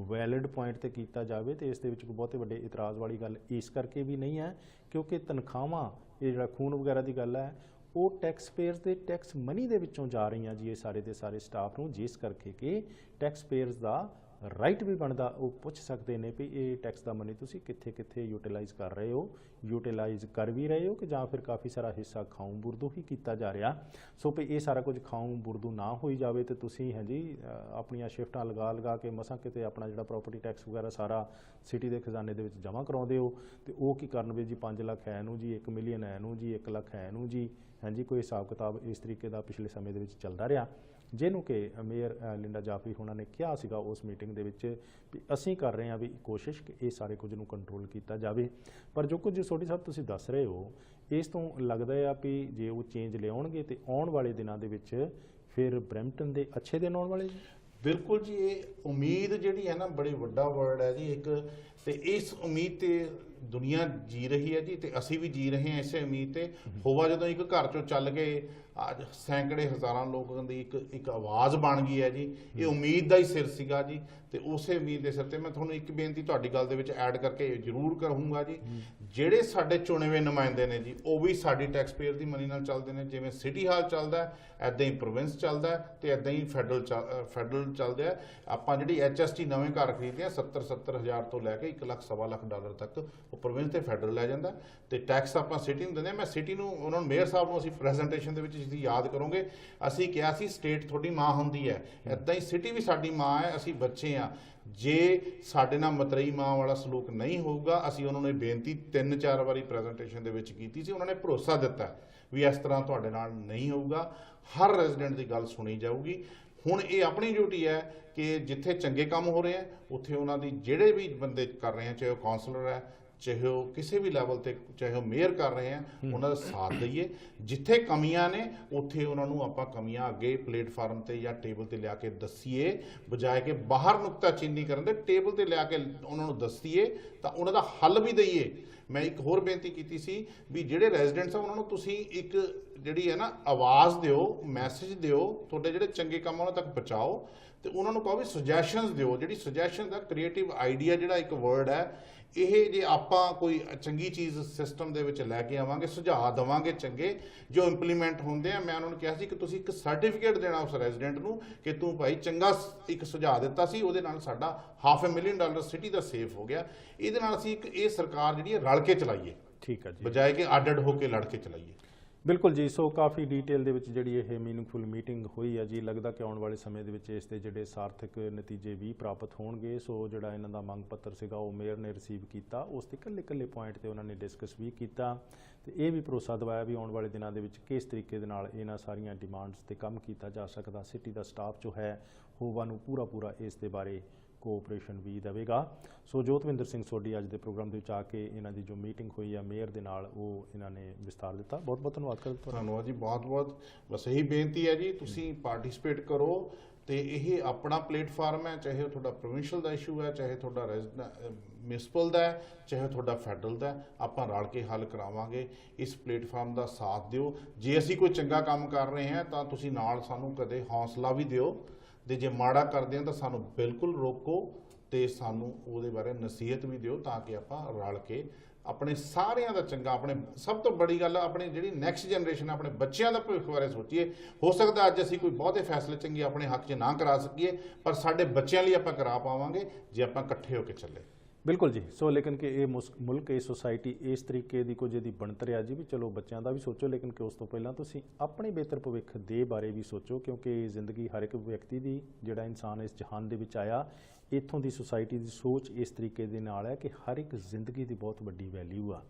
ਵੈਲਿਡ ਪੁਆਇੰਟ ਤੇ ਕੀਤਾ ਜਾਵੇ ਤੇ ਇਸ ਦੇ ਵਿੱਚ ਕੋਈ ਬਹੁਤੇ ਵੱਡੇ ਇਤਰਾਜ਼ ਵਾਲੀ ਗੱਲ ਇਸ ਕਰਕੇ ਵੀ ਨਹੀਂ ਹੈ, ਕਿਉਂਕਿ ਤਨਖਾਹਾਂ ਇਹ ਜਿਹੜਾ ਖੂਨ ਵਗੈਰਾ ਦੀ ਗੱਲ ਹੈ ਉਹ ਟੈਕਸ ਪੇਅਰਸ ਦੇ ਟੈਕਸ ਮਨੀ ਦੇ ਵਿੱਚੋਂ ਜਾ ਰਹੀਆਂ ਜੀ ਇਹ ਸਾਰੇ ਦੇ ਸਾਰੇ ਸਟਾਫ ਨੂੰ, ਜਿਸ ਕਰਕੇ ਕਿ ਟੈਕਸ ਪੇਅਰਸ ਦਾ ਰਾਈਟ ਵੀ ਬਣਦਾ, ਉਹ ਪੁੱਛ ਸਕਦੇ ਨੇ ਵੀ ਇਹ ਟੈਕਸ ਦਾ ਮਨੀ ਤੁਸੀਂ ਕਿੱਥੇ ਕਿੱਥੇ ਯੂਟਿਲਾਈਜ਼ ਕਰ ਰਹੇ ਹੋ, ਯੂਟਿਲਾਈਜ਼ ਕਰ ਵੀ ਰਹੇ ਹੋ ਕਿ ਜਾਂ ਫਿਰ ਕਾਫੀ ਸਾਰਾ ਹਿੱਸਾ ਖਾਊਂ ਬੁਰਦੂ ਹੀ ਕੀਤਾ ਜਾ ਰਿਹਾ। ਸੋ ਵੀ ਇਹ ਸਾਰਾ ਕੁਝ ਖਾਊਂ ਬੁਰਦੂ ਨਾ ਹੋਈ ਜਾਵੇ ਤੇ ਤੁਸੀਂ ਹਾਂਜੀ ਆਪਣੀਆਂ ਸ਼ਿਫਟਾਂ ਲਗਾ ਕੇ ਮਸਾਂ ਕਿਤੇ ਆਪਣਾ ਜਿਹੜਾ ਪ੍ਰੋਪਰਟੀ ਟੈਕਸ ਵਗੈਰਾ ਸਾਰਾ ਸਿਟੀ ਦੇ ਖਜ਼ਾਨੇ ਦੇ ਵਿੱਚ ਜਮ੍ਹਾਂ ਕਰਾਉਂਦੇ ਹੋ, ਤੇ ਉਹ ਕੀ ਕਰਨ ਵੀ ਜੀ 5 ਲੱਖ ਹੈ ਇਹਨੂੰ ਜੀ, 1 ਮਿਲੀਅਨ ਹੈ ਇਹਨੂੰ ਜੀ, 1 ਲੱਖ ਹੈ ਇਹਨੂੰ ਜੀ, ਹਾਂਜੀ ਕੋਈ ਹਿਸਾਬ ਕਿਤਾਬ ਇਸ ਤਰੀਕੇ ਦਾ ਪਿਛਲੇ ਸਮੇਂ ਦੇ ਵਿੱਚ ਚੱਲਦਾ ਰਿਹਾ, ਜਿਹਨੂੰ ਕਿ ਮੇਅਰ ਲਿੰਡਾ ਜਾਫਰੀ ਹੋਣਾ ਨੇ ਕਿਹਾ ਸੀਗਾ ਉਸ ਮੀਟਿੰਗ ਦੇ ਵਿੱਚ ਵੀ ਅਸੀਂ ਕਰ ਰਹੇ ਹਾਂ ਵੀ ਕੋਸ਼ਿਸ਼ ਕਿ ਇਹ ਸਾਰੇ ਕੁਝ ਨੂੰ ਕੰਟਰੋਲ ਕੀਤਾ ਜਾਵੇ। ਪਰ ਜੋ ਕੁਝ ਸੋਢੀ ਸਾਹਿਬ ਤੁਸੀਂ ਦੱਸ ਰਹੇ ਹੋ, ਇਸ ਤੋਂ ਲੱਗਦਾ ਆ ਵੀ ਜੇ ਉਹ ਚੇਂਜ ਲਿਆਉਣਗੇ ਤੇ ਆਉਣ ਵਾਲੇ ਦਿਨਾਂ ਦੇ ਵਿੱਚ ਫਿਰ ਬਰੈਂਪਟਨ ਦੇ ਅੱਛੇ ਦਿਨ ਆਉਣ ਵਾਲੇ ਜੀ। ਬਿਲਕੁਲ ਜੀ, ਇਹ ਉਮੀਦ ਜਿਹੜੀ ਹੈ ਨਾ ਬੜੀ ਵੱਡਾ ਵਰਡ ਹੈ ਜੀ ਇੱਕ, ਤੇ ਇਸ ਉਮੀਦ ਤੇ ਦੁਨੀਆ ਜੀ ਰਹੀ ਹੈ ਜੀ, ਤੇ ਅਸੀਂ ਵੀ ਜੀ ਰਹੇ ਹਾਂ ਇਸੇ ਉਮੀਦ ਤੇ। ਹੋਵਾ ਜਦੋਂ ਇੱਕ ਘਰ ਚੋਂ ਚੱਲ ਗਏ, ਅੱਜ ਸੈਂਕੜੇ ਹਜ਼ਾਰਾਂ ਲੋਕਾਂ ਦੀ ਇੱਕ ਆਵਾਜ਼ ਬਣ ਗਈ ਹੈ ਜੀ, ਇਹ ਉਮੀਦ ਦਾ ਹੀ ਸਿਰ ਸੀਗਾ ਜੀ। ਤੇ ਉਸੇ ਉਮੀਦ ਦੇ ਸਿਰ ਤੇ ਮੈਂ ਤੁਹਾਨੂੰ ਇੱਕ ਬੇਨਤੀ ਤੁਹਾਡੀ ਗੱਲ ਦੇ ਵਿੱਚ ਐਡ ਕਰਕੇ ਜ਼ਰੂਰ ਕਰੂੰਗਾ ਜੀ, ਜਿਹੜੇ ਸਾਡੇ ਚੁਣੇ ਹੋਏ ਨੁਮਾਇੰਦੇ ਨੇ ਜੀ ਉਹ ਵੀ ਸਾਡੀ ਟੈਕਸ ਪੇਅਰ ਦੀ ਮਨੀ ਨਾਲ ਚੱਲਦੇ ਨੇ। ਜਿਵੇਂ ਸਿਟੀ ਹਾਲ ਚੱਲਦਾ ਐਦਾਂ ਹੀ ਪ੍ਰੋਵਿੰਸ ਚੱਲਦਾ ਤੇ ਐਦਾਂ ਹੀ ਫੈਡਰਲ ਚੱਲਦਾ ਹੈ। ਆਪਾਂ ਜਿਹੜੀ HST ਨਵੇਂ ਘਰ ਖਰੀਦਦੇ ਆ 70 ਹਜ਼ਾਰ ਤੋਂ ਲੈ ਕੇ 1 ਲੱਖ ਸਵਾ ਲੱਖ ਡਾਲਰ ਤੱਕ ਉਹ ਪ੍ਰੋਵਿੰਸ ਤੇ ਫੈਡਰਲ ਲੈ ਜਾਂਦਾ, ਤੇ ਟੈਕਸ ਆਪਾਂ ਸਿਟੀ ਨੂੰ ਦਿੰਦੇ ਆ। ਮੈਂ ਸਿਟੀ ਨੂੰ ਉਹਨਾਂ ਨੂੰ ਮੇਅਰ ਸਾਹਿਬ ਨੂੰ ਅਸੀਂ ਪ੍ਰੈਜੈਂਟੇਸ਼ਨ ਦੇ ਵਿੱਚ ਤੁਸੀਂ ਯਾਦ ਕਰੋਗੇ ਅਸੀਂ ਕਿਹਾ ਸੀ ਸਟੇਟ ਤੁਹਾਡੀ ਮਾਂ ਹੁੰਦੀ ਹੈ, ਐਦਾਂ ਹੀ ਸਿਟੀ ਵੀ ਸਾਡੀ ਮਾਂ ਹੈ, ਅਸੀਂ ਬੱਚੇ ਆ। ਜੇ ਸਾਡੇ ਨਾਲ ਮਤਰੇਈ ਮਾਂ ਵਾਲਾ ਸਲੂਕ ਨਹੀਂ ਹੋਊਗਾ, ਅਸੀਂ ਉਹਨਾਂ ਨੂੰ ਇਹ ਬੇਨਤੀ 3-4 ਵਾਰੀ ਪ੍ਰੈਜੈਂਟੇਸ਼ਨ ਦੇ ਵਿੱਚ ਕੀਤੀ ਸੀ, ਉਹਨਾਂ ਨੇ ਭਰੋਸਾ ਦਿੱਤਾ ਵੀ ਇਸ ਤਰ੍ਹਾਂ ਤੁਹਾਡੇ ਨਾਲ ਨਹੀਂ ਹੋਊਗਾ, ਹਰ ਰੈਜ਼ੀਡੈਂਟ ਦੀ ਗੱਲ ਸੁਣੀ ਜਾਊਗੀ। ਹੁਣ ਇਹ ਆਪਣੀ ਡਿਊਟੀ ਹੈ ਕਿ ਜਿੱਥੇ ਚੰਗੇ ਕੰਮ ਹੋ ਰਹੇ ਆ ਉੱਥੇ ਉਹਨਾਂ ਦੀ ਜਿਹੜੇ ਵੀ ਬੰਦੇ ਕਰ ਰਹੇ ਆ, ਚਾਹੇ ਉਹ ਕਾਉਂਸਲਰ ਹੈ, ਚਾਹੇ ਉਹ ਕਿਸੇ ਵੀ ਲੈਵਲ ਤੇ, ਚਾਹੇ ਉਹ ਮੇਅਰ ਕਰ ਰਹੇ ਆ, ਉਹਨਾਂ ਦਾ ਸਾਥ ਦਈਏ। ਜਿੱਥੇ ਕਮੀਆਂ ਨੇ ਉੱਥੇ ਉਹਨਾਂ ਨੂੰ ਆਪਾਂ ਕਮੀਆਂ ਅੱਗੇ ਪਲੇਟਫਾਰਮ ਤੇ ਜਾਂ ਟੇਬਲ ਤੇ ਲਿਆ ਕੇ ਦੱਸੀਏ, ਬਜਾਏ ਕਿ ਬਾਹਰ ਨੁਕਤਾਚੀਨੀ ਕਰਨ ਦੇ, ਟੇਬਲ ਤੇ ਲਿਆ ਕੇ ਉਹਨਾਂ ਨੂੰ ਦੱਸੀਏ ਤਾਂ ਉਹਨਾਂ ਦਾ ਹੱਲ ਵੀ ਦਈਏ। ਮੈਂ ਇੱਕ ਹੋਰ ਬੇਨਤੀ ਕੀਤੀ ਸੀ ਵੀ ਜਿਹੜੇ ਰੈਜ਼ੀਡੈਂਟਸ ਆ ਉਹਨਾਂ ਨੂੰ ਤੁਸੀਂ ਇੱਕ ਜਿਹੜੀ ਹੈ ਨਾ ਆਵਾਜ਼ ਦਿਓ, ਮੈਸੇਜ ਦਿਓ, ਤੁਹਾਡੇ ਜਿਹੜੇ ਚੰਗੇ ਕੰਮ ਉਹਨਾਂ ਤੱਕ ਪਹੁੰਚਾਓ, ਤੇ ਉਹਨਾਂ ਨੂੰ ਕਹੋ ਵੀ ਸੁਜੈਸ਼ਨਸ ਦਿਓ। ਜਿਹੜੀ ਸੁਜੈਸ਼ਨ ਦਾ ਕ੍ਰੀਏਟਿਵ ਆਈਡੀਆ ਜਿਹੜਾ ਇੱਕ ਵਰਡ ਹੈ, ਇਹ ਜੇ ਆਪਾਂ ਕੋਈ ਚੰਗੀ ਚੀਜ਼ ਸਿਸਟਮ ਦੇ ਵਿੱਚ ਲੈ ਕੇ ਆਵਾਂਗੇ, ਸੁਝਾਅ ਦੇਵਾਂਗੇ ਚੰਗੇ ਜੋ ਇੰਪਲੀਮੈਂਟ ਹੁੰਦੇ ਆ। ਮੈਂ ਉਹਨਾਂ ਨੂੰ ਕਿਹਾ ਸੀ ਕਿ ਤੁਸੀਂ ਇੱਕ ਸਰਟੀਫਿਕੇਟ ਦੇਣਾ ਉਸ ਰੈਜ਼ੀਡੈਂਟ ਨੂੰ ਕਿ ਤੂੰ ਭਾਈ ਚੰਗਾ ਇੱਕ ਸੁਝਾਅ ਦਿੱਤਾ ਸੀ, ਉਹਦੇ ਨਾਲ ਸਾਡਾ $500,000 ਸਿਟੀ ਦਾ ਸੇਫ ਹੋ ਗਿਆ। ਇਹਦੇ ਨਾਲ ਅਸੀਂ ਇੱਕ ਇਹ ਸਰਕਾਰ ਜਿਹੜੀ ਹੈ ਰਲ ਕੇ ਚਲਾਈਏ, ਠੀਕ ਹੈ ਜੀ, ਬਜਾਏ ਕਿ ਅੱਡ ਹੋ ਕੇ ਲੜ ਕੇ ਚਲਾਈਏ। ਬਿਲਕੁਲ ਜੀ। ਸੋ ਕਾਫੀ ਡੀਟੇਲ ਦੇ ਵਿੱਚ ਜਿਹੜੀ ਇਹ ਮੀਨਿੰਗਫੁਲ ਮੀਟਿੰਗ ਹੋਈ ਹੈ ਜੀ, ਲੱਗਦਾ ਕਿ ਆਉਣ ਵਾਲੇ ਸਮੇਂ ਦੇ ਵਿੱਚ ਇਸ ਦੇ ਜਿਹੜੇ ਸਾਰਥਕ ਨਤੀਜੇ ਵੀ ਪ੍ਰਾਪਤ ਹੋਣਗੇ। ਸੋ ਜਿਹੜਾ ਇਹਨਾਂ ਦਾ ਮੰਗ ਪੱਤਰ ਸੀਗਾ ਉਹ ਮੇਅਰ ਨੇ ਰਿਸੀਵ ਕੀਤਾ, ਉਸ ਦੇ ਇਕੱਲੇ ਪੁਆਇੰਟ ਤੇ ਉਹਨਾਂ ਨੇ ਡਿਸਕਸ ਵੀ ਕੀਤਾ, ਤੇ ਇਹ ਵੀ ਭਰੋਸਾ ਦਿਵਾਇਆ ਵੀ ਆਉਣ ਵਾਲੇ ਦਿਨਾਂ ਦੇ ਵਿੱਚ ਕਿਸ ਤਰੀਕੇ ਦੇ ਨਾਲ ਇਹਨਾਂ ਸਾਰੀਆਂ ਡਿਮਾਂਡਸ ਤੇ ਕੰਮ ਕੀਤਾ ਜਾ ਸਕਦਾ। ਸਿਟੀ ਦਾ ਸਟਾਫ ਜੋ ਹੈ ਹੋਵਾ ਨੂੰ ਪੂਰਾ ਇਸ ਦੇ ਬਾਰੇ ਕੋਆਪਰੇਸ਼ਨ ਵੀ ਦੇਵੇਗਾ। ਸੋ ਜੋਤਵਿੰਦਰ ਸਿੰਘ ਸੋਢੀ ਅੱਜ ਦੇ ਪ੍ਰੋਗਰਾਮ ਦੇ ਵਿੱਚ ਆ ਕੇ ਇਹਨਾਂ ਦੀ ਜੋ ਮੀਟਿੰਗ ਹੋਈ ਆ ਮੇਅਰ ਦੇ ਨਾਲ ਉਹ ਇਹਨਾਂ ਨੇ ਵਿਸਤਾਰ ਦਿੱਤਾ। ਬਹੁਤ ਬਹੁਤ ਧੰਨਵਾਦ ਕਰਦਾ। ਧੰਨਵਾਦ ਜੀ, ਬਹੁਤ ਬਸ ਇਹੀ ਬੇਨਤੀ ਹੈ ਜੀ, ਤੁਸੀਂ ਪਾਰਟਿਸਿਪੇਟ ਕਰੋ ਤੇ ਇਹ ਆਪਣਾ ਪਲੇਟਫਾਰਮ ਹੈ, ਚਾਹੇ ਉਹ ਤੁਹਾਡਾ ਪ੍ਰੋਵਿੰਸ਼ੀਅਲ ਦਾ ਇਸ਼ੂ ਹੈ, ਚਾਹੇ ਤੁਹਾਡਾ ਮਿਊਨਿਸਪਲ ਦਾ ਹੈ, ਚਾਹੇ ਤੁਹਾਡਾ ਫੈਡਰਲ ਦਾ, ਆਪਾਂ ਰਲ ਕੇ ਹੱਲ ਕਰਾਵਾਂਗੇ। ਇਸ ਪਲੇਟਫਾਰਮ ਦਾ ਸਾਥ ਦਿਓ। ਜੇ ਅਸੀਂ ਕੋਈ ਚੰਗਾ ਕੰਮ ਕਰ ਰਹੇ ਹਾਂ ਤਾਂ ਤੁਸੀਂ ਨਾਲ ਸਾਨੂੰ ਕਦੇ ਹੌਸਲਾ ਵੀ ਦਿਓ, ਤੇ ਜੇ ਮਾੜਾ ਕਰਦੇ ਹਾਂ ਤਾਂ ਸਾਨੂੰ ਬਿਲਕੁਲ ਰੋਕੋ ਤੇ ਸਾਨੂੰ ਉਹਦੇ ਬਾਰੇ ਨਸੀਹਤ ਵੀ ਦਿਓ, ਤਾਂ ਕਿ ਆਪਾਂ ਰਲ ਕੇ ਆਪਣੇ ਸਾਰਿਆਂ ਦਾ ਚੰਗਾ, ਆਪਣੇ ਸਭ ਤੋਂ ਬੜੀ ਗੱਲ ਆਪਣੀ ਜਿਹੜੀ ਨੈਕਸਟ ਜਨਰੇਸ਼ਨ ਆਪਣੇ ਬੱਚਿਆਂ ਦਾ ਭਵਿੱਖ ਬਾਰੇ ਸੋਚੀਏ। ਹੋ ਸਕਦਾ ਅੱਜ ਅਸੀਂ ਕੋਈ ਬਹੁਤੇ ਫੈਸਲੇ ਚੰਗੇ ਆਪਣੇ ਹੱਕ 'ਚ ਨਾ ਕਰਾ ਸਕੀਏ, ਪਰ ਸਾਡੇ ਬੱਚਿਆਂ ਲਈ ਆਪਾਂ ਕਰਾ ਪਾਵਾਂਗੇ ਜੇ ਆਪਾਂ ਇਕੱਠੇ ਹੋ ਕੇ ਚੱਲੇ। ਬਿਲਕੁਲ ਜੀ। ਸੋ ਲੇਕਿਨ ਕਿ ਇਹ ਮੁਲਕ, ਇਹ ਸੋਸਾਇਟੀ ਇਸ ਤਰੀਕੇ ਦੀ ਕੁਝ ਇਹਦੀ ਬਣਤਰ ਆ ਜੀ ਵੀ ਚਲੋ ਬੱਚਿਆਂ ਦਾ ਵੀ ਸੋਚੋ, ਲੇਕਿਨ ਕਿ ਉਸ ਤੋਂ ਪਹਿਲਾਂ ਤੁਸੀਂ ਆਪਣੇ ਬਿਹਤਰ ਭਵਿੱਖ ਦੇ ਬਾਰੇ ਵੀ ਸੋਚੋ, ਕਿਉਂਕਿ ਜ਼ਿੰਦਗੀ ਹਰ ਇੱਕ ਵਿਅਕਤੀ ਦੀ, ਜਿਹੜਾ ਇਨਸਾਨ ਇਸ ਜਹਾਨ ਦੇ ਵਿੱਚ ਆਇਆ, ਇੱਥੋਂ ਦੀ ਸੋਸਾਇਟੀ ਦੀ ਸੋਚ ਇਸ ਤਰੀਕੇ ਦੇ ਨਾਲ ਹੈ ਕਿ ਹਰ ਇੱਕ ਜ਼ਿੰਦਗੀ ਦੀ ਬਹੁਤ ਵੱਡੀ ਵੈਲਿਊ ਆ।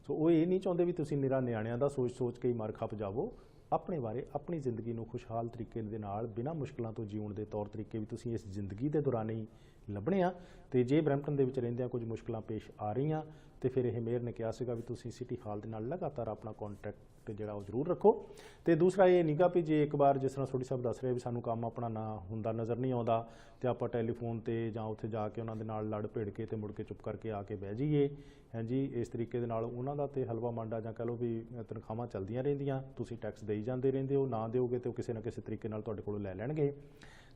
ਸੋ ਉਹ ਇਹ ਨਹੀਂ ਚਾਹੁੰਦੇ ਵੀ ਤੁਸੀਂ ਨਿਰਾ ਨਿਆਣਿਆਂ ਦਾ ਸੋਚ ਕੇ ਹੀ ਮਰ ਖਪ ਜਾਵੋ। ਆਪਣੇ ਬਾਰੇ, ਆਪਣੀ ਜ਼ਿੰਦਗੀ ਨੂੰ ਖੁਸ਼ਹਾਲ ਤਰੀਕੇ ਦੇ ਨਾਲ ਬਿਨਾਂ ਮੁਸ਼ਕਲਾਂ ਤੋਂ ਜਿਉਣ ਦੇ ਤੌਰ ਤਰੀਕੇ ਵੀ ਤੁਸੀਂ ਇਸ ਜ਼ਿੰਦਗੀ ਦੇ ਦੌਰਾਨ ਹੀ ਲੱਭਣੇ ਆ। ਤੇ ਜੇ ਬਰੈਂਪਟਨ ਦੇ ਵਿੱਚ ਰਹਿੰਦਿਆਂ ਕੁਝ ਮੁਸ਼ਕਲਾਂ ਪੇਸ਼ ਆ ਰਹੀਆਂ ਤੇ ਫਿਰ ਇਹ ਮੇਅਰ ਨੇ ਕਿਹਾ ਸੀਗਾ ਵੀ ਤੁਸੀਂ ਸਿਟੀ ਹਾਲ ਦੇ ਨਾਲ ਲਗਾਤਾਰ ਆਪਣਾ ਕੰਟੈਕਟ ਜਿਹੜਾ ਉਹ ਜ਼ਰੂਰ ਰੱਖੋ। ਤੇ ਦੂਸਰਾ ਇਹ ਨਿਗਾ ਵੀ ਜੇ ਇੱਕ ਵਾਰ ਜਿਸ ਤਰ੍ਹਾਂ ਸੋਢੀ ਸਾਹਿਬ ਦੱਸ ਰਹੇ ਵੀ ਸਾਨੂੰ ਕੰਮ ਆਪਣਾ ਨਾ ਹੁੰਦਾ ਨਜ਼ਰ ਨਹੀਂ ਆਉਂਦਾ ਤੇ ਆਪਾਂ ਟੈਲੀਫੋਨ ਤੇ ਜਾਂ ਉੱਥੇ ਜਾ ਕੇ ਉਹਨਾਂ ਦੇ ਨਾਲ ਲੜ ਭਿੜ ਕੇ ਤੇ ਮੁੜ ਕੇ ਚੁੱਪ ਕਰਕੇ ਆ ਕੇ ਬਹਿ ਜਾਈਏ, ਹਾਂਜੀ, ਇਸ ਤਰੀਕੇ ਦੇ ਨਾਲ ਉਹਨਾਂ ਦਾ ਤੇ ਹਲਵਾ ਮਾਂਡਾ ਜਾਂ ਕਹ ਲਓ ਵੀ ਤਨਖਾਹਾਂ ਚੱਲਦੀਆਂ ਰਹਿੰਦੀਆਂ, ਤੁਸੀਂ ਟੈਕਸ ਦੇਈ ਜਾਂਦੇ ਰਹਿੰਦੇ ਹੋ, ਨਾ ਦਿਓਗੇ ਤੇ ਉਹ ਕਿਸੇ ਨਾ ਕਿਸੇ ਤਰੀਕੇ ਨਾਲ ਤੁਹਾਡੇ ਕੋਲੋਂ ਲੈ ਲੈਣਗੇ।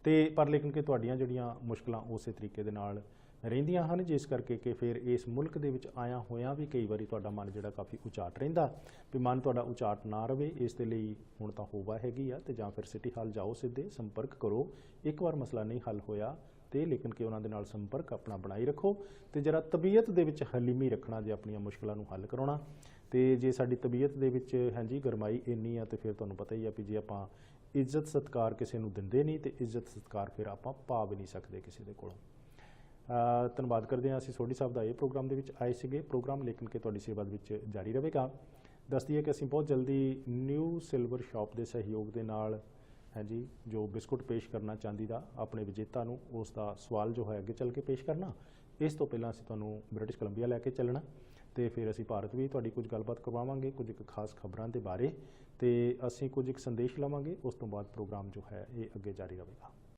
ਤੇ ਪਰ ਲੇਕਿਨ ਕਿ ਤੁਹਾਡੀਆਂ ਜਿਹੜੀਆਂ ਮੁਸ਼ਕਲਾਂ ਉਸੇ ਤਰੀਕੇ ਦੇ ਨਾਲ ਰਹਿੰਦੀਆਂ ਹਨ, ਜਿਸ ਕਰਕੇ ਕਿ ਫਿਰ ਇਸ ਮੁਲਕ ਦੇ ਵਿੱਚ ਆਇਆ ਹੋਇਆਂ ਵੀ ਕਈ ਵਾਰੀ ਤੁਹਾਡਾ ਮਨ ਜਿਹੜਾ ਕਾਫੀ ਉਚਾਟ ਰਹਿੰਦਾ। ਵੀ ਮਨ ਤੁਹਾਡਾ ਉਚਾਟ ਨਾ ਰਵੇ, ਇਸ ਦੇ ਲਈ ਹੁਣ ਤਾਂ ਹੋਵਾ ਹੈਗੀ ਆ ਤੇ ਜਾਂ ਫਿਰ ਸਿਟੀ ਹਾਲ ਜਾਓ, ਸਿੱਧੇ ਸੰਪਰਕ ਕਰੋ। ਇੱਕ ਵਾਰ ਮਸਲਾ ਨਹੀਂ ਹੱਲ ਹੋਇਆ ਤੇ ਲੇਕਿਨ ਕਿ ਉਹਨਾਂ ਦੇ ਨਾਲ ਸੰਪਰਕ ਆਪਣਾ ਬਣਾਈ ਰੱਖੋ ਤੇ ਜਰਾ ਤਬੀਅਤ ਦੇ ਵਿੱਚ ਹਲੀਮੀ ਰੱਖਣਾ ਜੇ ਆਪਣੀਆਂ ਮੁਸ਼ਕਲਾਂ ਨੂੰ ਹੱਲ ਕਰਾਉਣਾ। ਤੇ ਜੇ ਸਾਡੀ ਤਬੀਅਤ ਦੇ ਵਿੱਚ ਹਾਂਜੀ ਗਰਮਾਈ ਇੰਨੀ ਆ ਤੇ ਫਿਰ ਤੁਹਾਨੂੰ ਪਤਾ ਹੀ ਆ ਵੀ ਜੇ ਆਪਾਂ ਇੱਜ਼ਤ ਸਤਿਕਾਰ ਕਿਸੇ ਨੂੰ ਦਿੰਦੇ ਨਹੀਂ ਤੇ ਇੱਜ਼ਤ ਸਤਿਕਾਰ ਫਿਰ ਆਪਾਂ ਪਾ ਵੀ ਨਹੀਂ ਸਕਦੇ ਕਿਸੇ ਦੇ ਕੋਲੋਂ। ਧੰਨਵਾਦ ਕਰਦੇ ਹਾਂ ਅਸੀਂ ਸੋਢੀ ਸਾਹਿਬ ਦਾ ਇਹ ਪ੍ਰੋਗਰਾਮ ਦੇ ਵਿੱਚ ਆਏ ਸੀਗੇ। ਪ੍ਰੋਗਰਾਮ ਲੇਕਿਨ ਕਿ ਤੁਹਾਡੀ ਸੇਵਾ ਦੇ ਵਿੱਚ ਜਾਰੀ ਰਹੇਗਾ। ਦੱਸਦੀ ਹੈ ਕਿ ਅਸੀਂ ਬਹੁਤ ਜਲਦੀ ਨਿਊ ਸਿਲਵਰ ਸ਼ਾਪ ਦੇ ਸਹਿਯੋਗ ਦੇ ਨਾਲ ਹਾਂਜੀ ਜੋ ਬਿਸਕੁਟ ਪੇਸ਼ ਕਰਨਾ ਚਾਂਦੀ ਦਾ ਆਪਣੇ ਵਿਜੇਤਾ ਨੂੰ, ਉਸ ਦਾ ਸਵਾਲ ਜੋ ਹੈ ਅੱਗੇ ਚੱਲ ਕੇ ਪੇਸ਼ ਕਰਨਾ। ਇਸ ਤੋਂ ਪਹਿਲਾਂ ਅਸੀਂ ਤੁਹਾਨੂੰ ਬ੍ਰਿਟਿਸ਼ ਕੋਲੰਬੀਆ ਲੈ ਕੇ ਚੱਲਣਾ ਤੇ ਫਿਰ ਅਸੀਂ ਭਾਰਤ ਵੀ ਤੁਹਾਡੀ ਕੁਝ ਗੱਲਬਾਤ ਕਰਵਾਵਾਂਗੇ, ਕੁਝ ਇੱਕ ਖਾਸ ਖਬਰਾਂ ਦੇ ਬਾਰੇ ਤੇ ਅਸੀਂ ਕੁਝ ਇੱਕ ਸੰਦੇਸ਼ ਲਵਾਂਗੇ। ਉਸ ਤੋਂ ਬਾਅਦ ਪ੍ਰੋਗਰਾਮ ਜੋ ਹੈ ਇਹ ਅੱਗੇ ਜਾਰੀ ਰਹੇਗਾ।